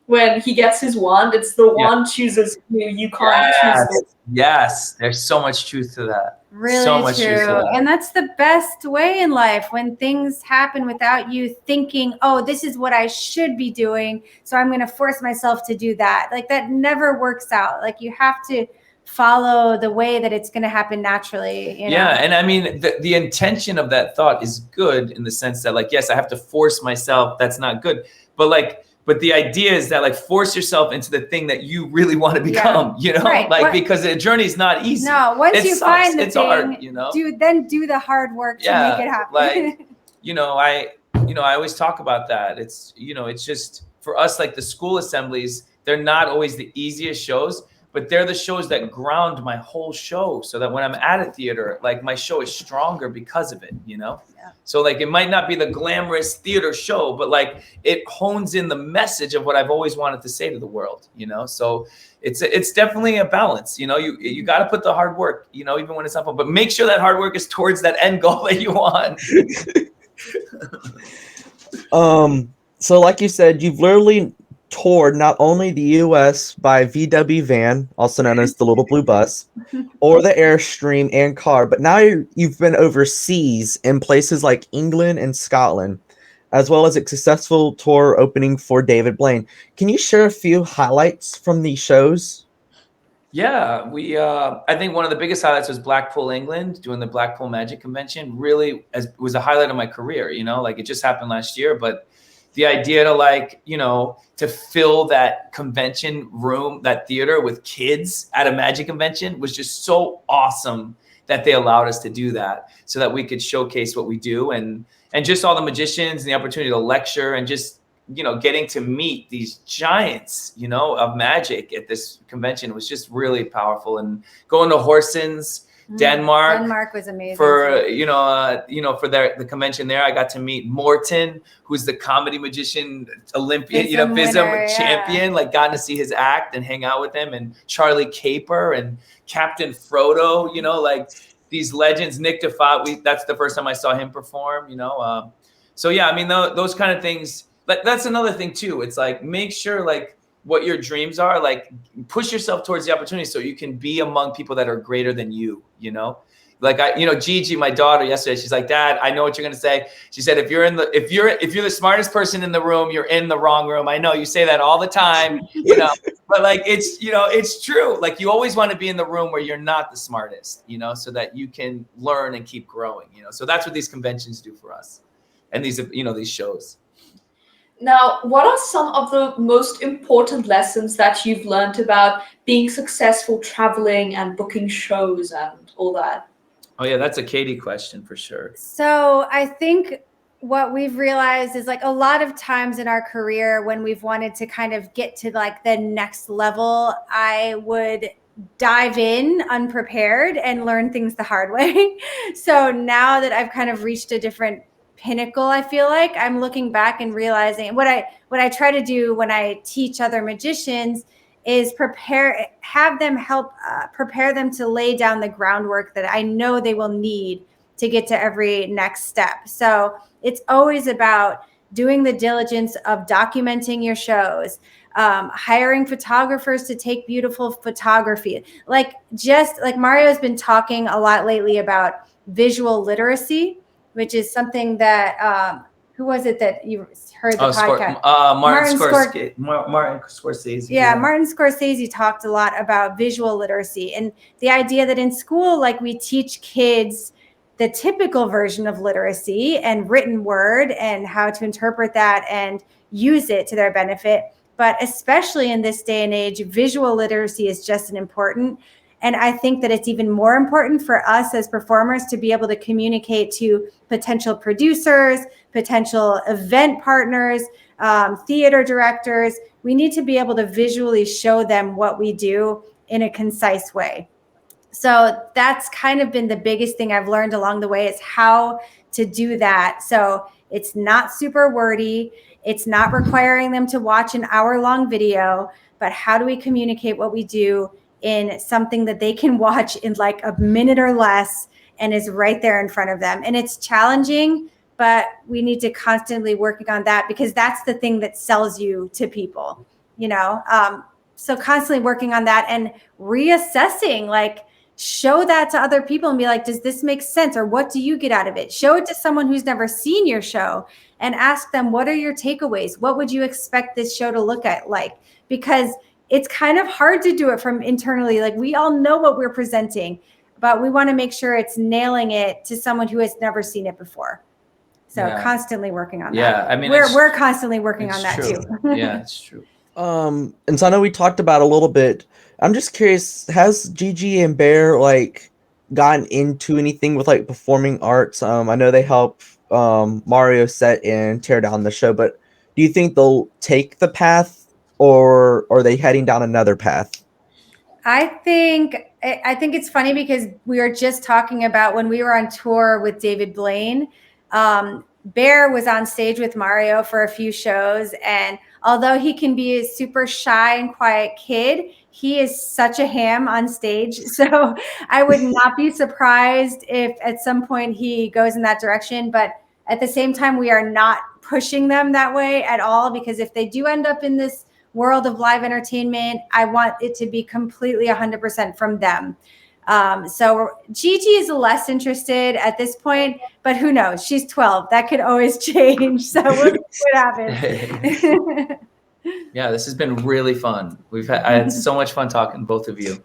when he gets his wand, it's the wand chooses you. You can't choose the Yes, there's so much truth to that. Really so much true. truth to that. And that's the best way in life, when things happen without you thinking, oh, this is what I should be doing, so I'm going to force myself to do that. Like that never works out. Like you have to follow the way that it's going to happen naturally. You know? Yeah. And I mean, the intention of that thought is good in the sense that, like, yes, I have to force myself. That's not good. But the idea is that, like, force yourself into the thing that you really want to become, you know, right. like, because the journey is not easy. No, once you find the it's thing, hard, you know, do the hard work to make it happen. Like, I always talk about that. It's, it's just for us, like the school assemblies, they're not always the easiest shows, but they're the shows that ground my whole show, so that when I'm at a theater, like, my show is stronger because of it, Yeah. So, like, it might not be the glamorous theater show, but, like, it hones in the message of what I've always wanted to say to the world, So it's definitely a balance, You got to put the hard work, even when it's not fun, but make sure that hard work is towards that end goal that you want. So like you said, you've literally toured not only the U.S. by VW van, also known as the Little Blue Bus, or the Airstream and car, but now you've been overseas in places like England and Scotland, as well as a successful tour opening for David Blaine. Can you share a few highlights from these shows? Yeah, I think one of the biggest highlights was Blackpool, England, doing the Blackpool Magic Convention. Really, was a highlight of my career. Like, it just happened last year, but the idea to, like, to fill that convention room, that theater with kids at a magic convention was just so awesome that they allowed us to do that, so that we could showcase what we do, and just all the magicians and the opportunity to lecture, and just, getting to meet these giants, of magic at this convention was just really powerful. And going to Horsens, Denmark was amazing for for the convention there. I got to meet Morton, who's the comedy magician Olympian, FISM champion. Like, gotten to see his act and hang out with him, and Charlie Caper and Captain Frodo. Like, these legends. Nick DeFat, that's the first time I saw him perform. So yeah, I mean, those kind of things. That's another thing too. It's like, make sure, like, what your dreams are, like, push yourself towards the opportunity so you can be among people that are greater than you, Like, Gigi, my daughter, yesterday, she's like, Dad, I know what you're going to say. She said, if you're the smartest person in the room, you're in the wrong room. I know you say that all the time, but, like, it's true. Like, you always want to be in the room where you're not the smartest, so that you can learn and keep growing, So that's what these conventions do for us. And these shows. Now, what are some of the most important lessons that you've learned about being successful traveling and booking shows and all that? Oh yeah, that's a Katie question for sure. So I think what we've realized is, like, a lot of times in our career when we've wanted to kind of get to, like, the next level, I would dive in unprepared and learn things the hard way. So now that I've kind of reached a different pinnacle, I feel like I'm looking back and realizing what I try to do when I teach other magicians is have them help prepare them to lay down the groundwork that I know they will need to get to every next step. So it's always about doing the diligence of documenting your shows, hiring photographers to take beautiful photography. Like, just like Mario's been talking a lot lately about visual literacy, which is something that who was it that you heard the podcast? Martin Scorsese. Yeah, Martin Scorsese talked a lot about visual literacy, and the idea that in school, like, we teach kids the typical version of literacy and written word and how to interpret that and use it to their benefit. But especially in this day and age, visual literacy is just as important. And I think that it's even more important for us as performers to be able to communicate to potential producers, potential event partners, theater directors. We need to be able to visually show them what we do in a concise way. So that's kind of been the biggest thing I've learned along the way, is how to do that. So it's not super wordy. It's not requiring them to watch an hour-long video, but how do we communicate what we do in something that they can watch in like a minute or less and is right there in front of them? And it's challenging, but we need to constantly working on that, because that's the thing that sells you to people, so constantly working on that and reassessing, like, show that to other people and be like, does this make sense? Or what do you get out of it? Show it to someone who's never seen your show and ask them, what are your takeaways? What would you expect this show to look at like? Because it's kind of hard to do it from internally. Like we all know what we're presenting, but we want to make sure it's nailing it to someone who has never seen it before. So constantly working on that. Yeah, I mean, we're constantly working on that true. too. Yeah, it's true. And so I know we talked about a little bit. I'm just curious, has Gigi and Bear like gotten into anything with like performing arts? I know they help Mario set and tear down the show, but do you think they'll take the path, or are they heading down another path? I think it's funny because we were just talking about when we were on tour with David Blaine. Bear was on stage with Mario for a few shows, and although he can be a super shy and quiet kid, he is such a ham on stage. So I would not be surprised if at some point he goes in that direction. But at the same time, we are not pushing them that way at all, because if they do end up in this world of live entertainment, I want it to be completely 100% from them. So Gigi is less interested at this point, but who knows? She's 12. That could always change. So we'll see what happens. Yeah, this has been really fun. I had so much fun talking to both of you.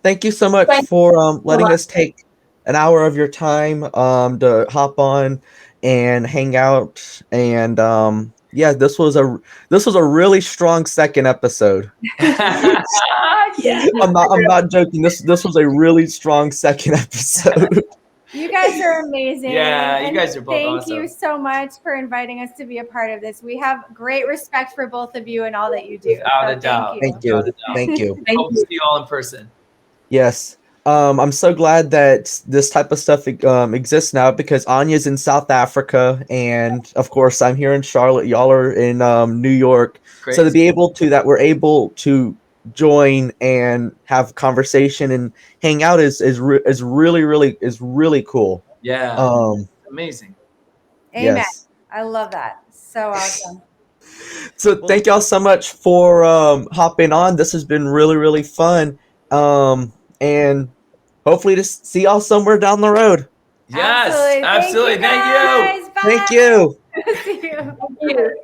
Thank you so much for letting us take an hour of your time to hop on and hang out. And yeah, this was a really strong second episode. Yeah. I'm not joking. This was a really strong second episode. You guys are amazing. Yeah, you guys are both awesome. Thank you so much for inviting us to be a part of this. We have great respect for both of you and all that you do. Without a doubt. Thank you. Thank you. Hope to see you all in person. Yes. I'm so glad that this type of stuff exists now, because Anya's in South Africa, and of course I'm here in Charlotte. Y'all are in New York. Crazy. So to be able to that we're able to join and have conversation and hang out is really cool. Yeah. Amazing. Amen. Yes. I love that. So awesome. So thank y'all so much for hopping on. This has been really fun. And hopefully to see y'all somewhere down the road. Yes, absolutely. Thank you. Thank you. See you. Thank you.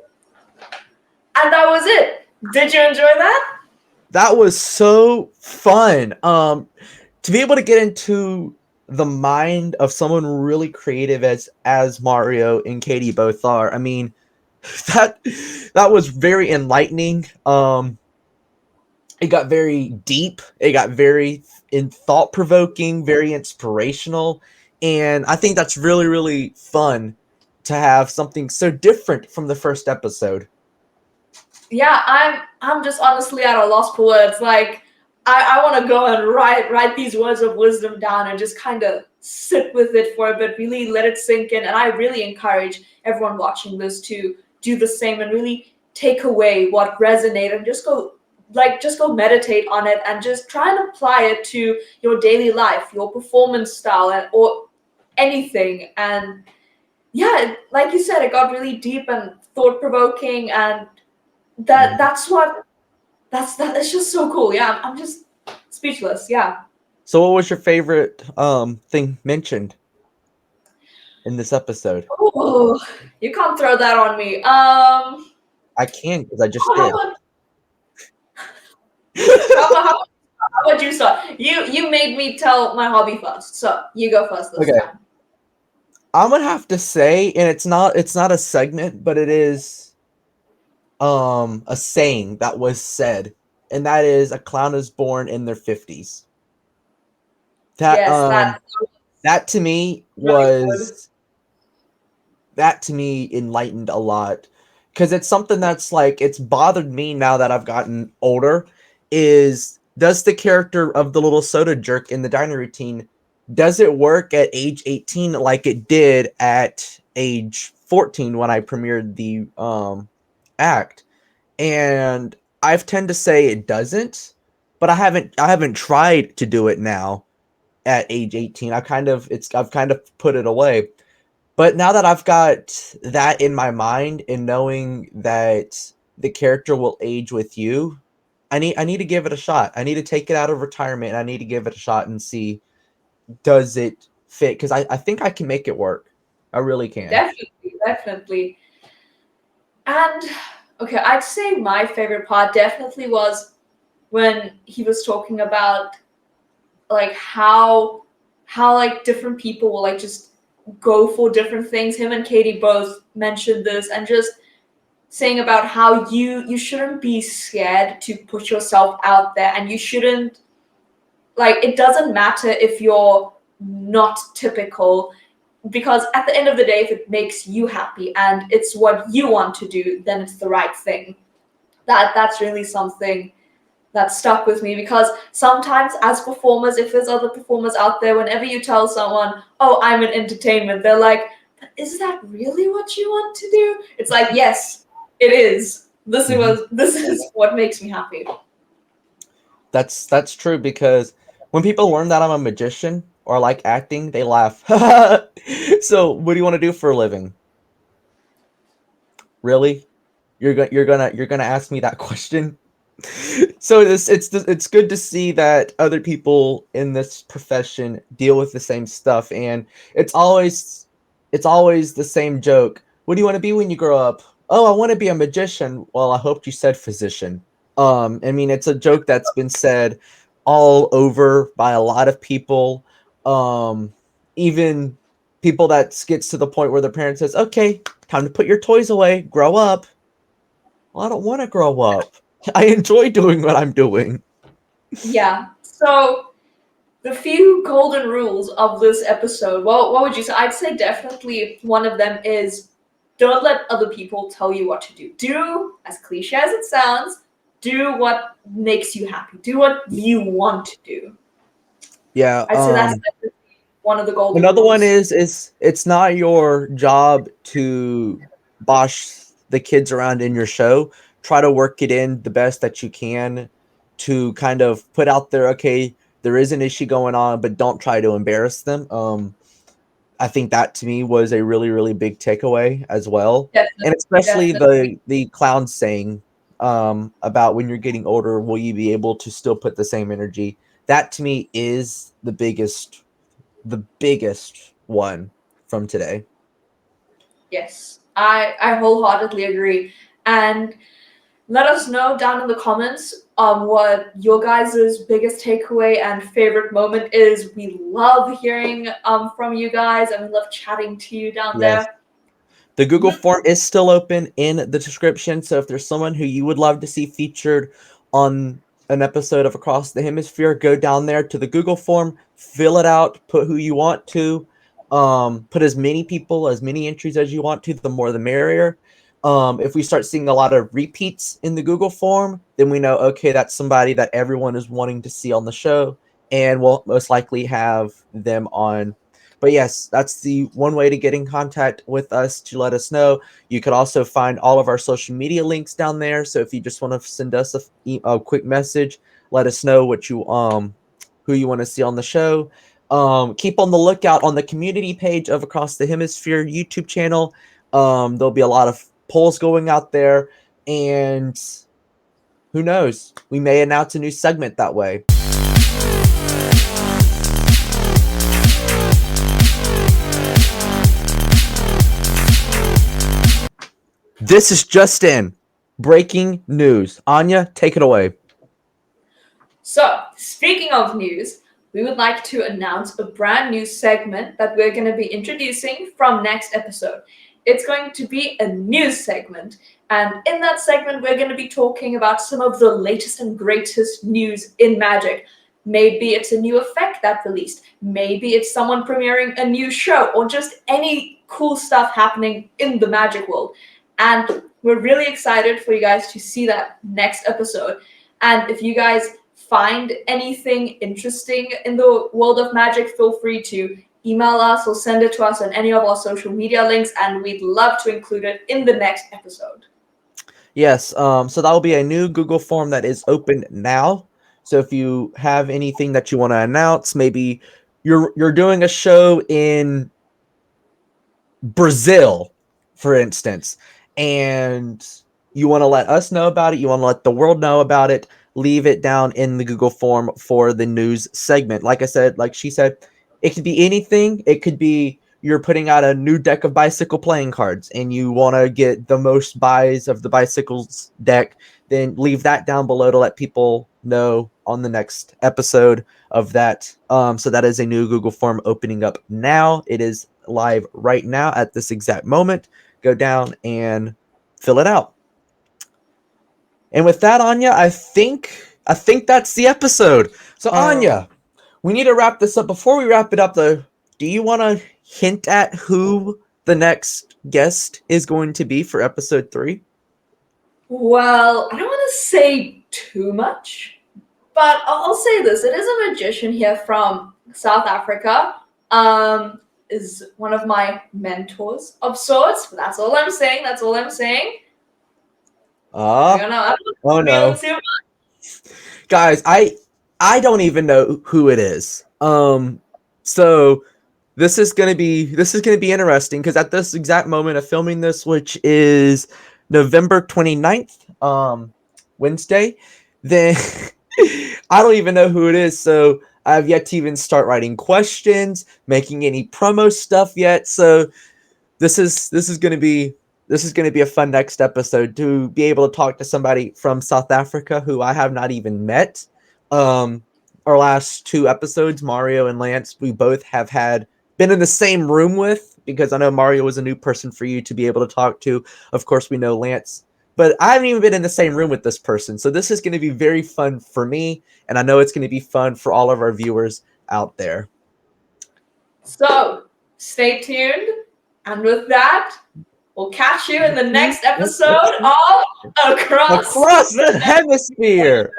And that was it. Did you enjoy that? That was so fun. To be able to get into the mind of someone really creative as Mario and Katie both are. I mean, that was very enlightening. It got very deep. It got very thought-provoking, very inspirational, and I think that's really fun to have something so different from the first episode. Yeah, I'm just honestly at a loss for words. Like, I want to go and write these words of wisdom down and just kind of sit with it for a bit, really let it sink in. And I really encourage everyone watching this to do the same and really take away what resonated and just go meditate on it and just try and apply it to your daily life, your performance style, or anything. And yeah, like you said, it got really deep and thought-provoking, and that's it's just so cool. Yeah, I'm just speechless. Yeah. So what was your favorite thing mentioned in this episode? Oh, you can't throw that on me. I can, because I just did. How about you start? You made me tell my hobby first, so you go first this time. I'm gonna have to say, and it's not a segment, but it is a saying that was said, and that is, a clown is born in their 50s. That to me enlightened a lot, because it's something that's like, it's bothered me now that I've gotten older, is, does the character of the little soda jerk in the diner routine, does it work at age 18 like it did at age 14 when I premiered the act? And I've tend to say it doesn't, but I haven't tried to do it now at age 18. I've kind of put it away. But now that I've got that in my mind, and knowing that the character will age with you, I need to give it a shot. I need to take it out of retirement, and I need to give it a shot and see, does it fit? Because I think I can make it work. I really can. Definitely. And okay, I'd say my favorite part definitely was when he was talking about like how like different people will like just go for different things. Him and Katie both mentioned this, and just saying about how you shouldn't be scared to put yourself out there, and you shouldn't, like, it doesn't matter if you're not typical, because at the end of the day, if it makes you happy and it's what you want to do, then it's the right thing. That's really something that stuck with me, because sometimes as performers, if there's other performers out there, whenever you tell someone, oh, I'm in entertainment, they're like, but is that really what you want to do? It's like, yes, it is. This is what makes me happy. That's true, because when people learn that I'm a magician or like acting, they laugh. So, what do you want to do for a living? Really? You're gonna ask me that question? So it's good to see that other people in this profession deal with the same stuff, and it's always the same joke. What do you want to be when you grow up? Oh, I want to be a magician. Well, I hoped you said physician. I mean, it's a joke that's been said all over by a lot of people. Even people that gets to the point where their parents says, "Okay, time to put your toys away, grow up." Well, I don't want to grow up. I enjoy doing what I'm doing. Yeah. So the few golden rules of this episode, well, what would you say? I'd say definitely one of them is don't let other people tell you what to do. Do, as cliche as it sounds, do what makes you happy. Do what you want to do. Yeah. I'd say that's definitely one of the golden Another one rules. is it's not your job to bosh the kids around in your show. Try to work it in the best that you can to kind of put out there, okay, there is an issue going on, but don't try to embarrass them. I think that to me was a really, really big takeaway as well. And Definitely, especially definitely. the clown saying about when you're getting older, will you be able to still put the same energy? That to me is the biggest one from today. Yes, I wholeheartedly agree. And let us know down in the comments what your guys' biggest takeaway and favorite moment is. We love hearing from you guys, and we love chatting to you down Yes. there. The Google form is still open in the description. So if there's someone who you would love to see featured on an episode of Across the Hemisphere, go down there to the Google form, fill it out, put who you want to, put as many people, as many entries as you want to, the more the merrier. If we start seeing a lot of repeats in the Google form, then we know, okay, that's somebody that everyone is wanting to see on the show, and we'll most likely have them on. But yes, that's the one way to get in contact with us to let us know. You could also find all of our social media links down there. So if you just want to send us a quick message, let us know what you who you want to see on the show. Keep on the lookout on the community page of Across the Hemisphere YouTube channel. There'll be a lot of polls going out there, and who knows? We may announce a new segment that way. This is just in. Breaking news. Anja, take it away. So, speaking of news, we would like to announce a brand new segment that we're going to be introducing from next episode. It's going to be a news segment, and in that segment, we're going to be talking about some of the latest and greatest news in magic. Maybe it's a new effect that released, maybe it's someone premiering a new show, or just any cool stuff happening in the magic world. And we're really excited for you guys to see that next episode. And if you guys find anything interesting in the world of magic, feel free to email us or send it to us on any of our social media links, and we'd love to include it in the next episode. Yes, so that will be a new Google form that is open now. So if you have anything that you want to announce, maybe you're doing a show in Brazil, for instance, and you want to let us know about it, you want to let the world know about it, leave it down in the Google form for the news segment. Like I said, like she said, it could be anything. It could be you're putting out a new deck of bicycle playing cards and you want to get the most buys of the bicycles deck, then leave that down below to let people know on the next episode of that. So that is a new Google form opening up now. It is live right now at this exact moment. Go down and fill it out. And with that, Anja, I think that's the episode. So Anja, we need to wrap this up. Before we wrap it up, though, do you want to hint at who the next guest is going to be for episode 3? Well, I don't want to say too much, but I'll say this. It is a magician here from South Africa. Is one of my mentors of sorts. But that's all I'm saying. That's all I'm saying. I don't know. I Oh no. too much. Guys, I don't even know who it is. So this is gonna be interesting because at this exact moment of filming this, which is November 29th, Wednesday, then I don't even know who it is. So I've yet to even start writing questions, making any promo stuff yet. So this is gonna be a fun next episode to be able to talk to somebody from South Africa who I have not even met. Our last 2 episodes, Mario and Lance, we both have been in the same room with, because I know Mario was a new person for you to be able to talk to. Of course, we know Lance, but I haven't even been in the same room with this person. So this is going to be very fun for me, and I know it's going to be fun for all of our viewers out there. So stay tuned, and with that, we'll catch you in the next episode of Across the Hemisphere.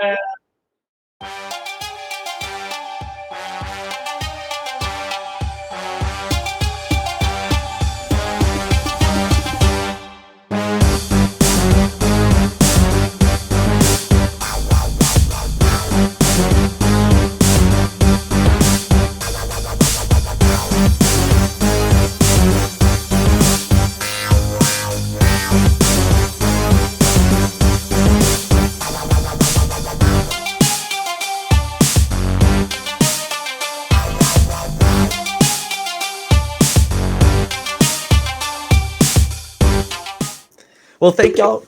Well, thank y'all.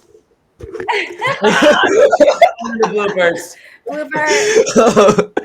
The bloopers. Blooper.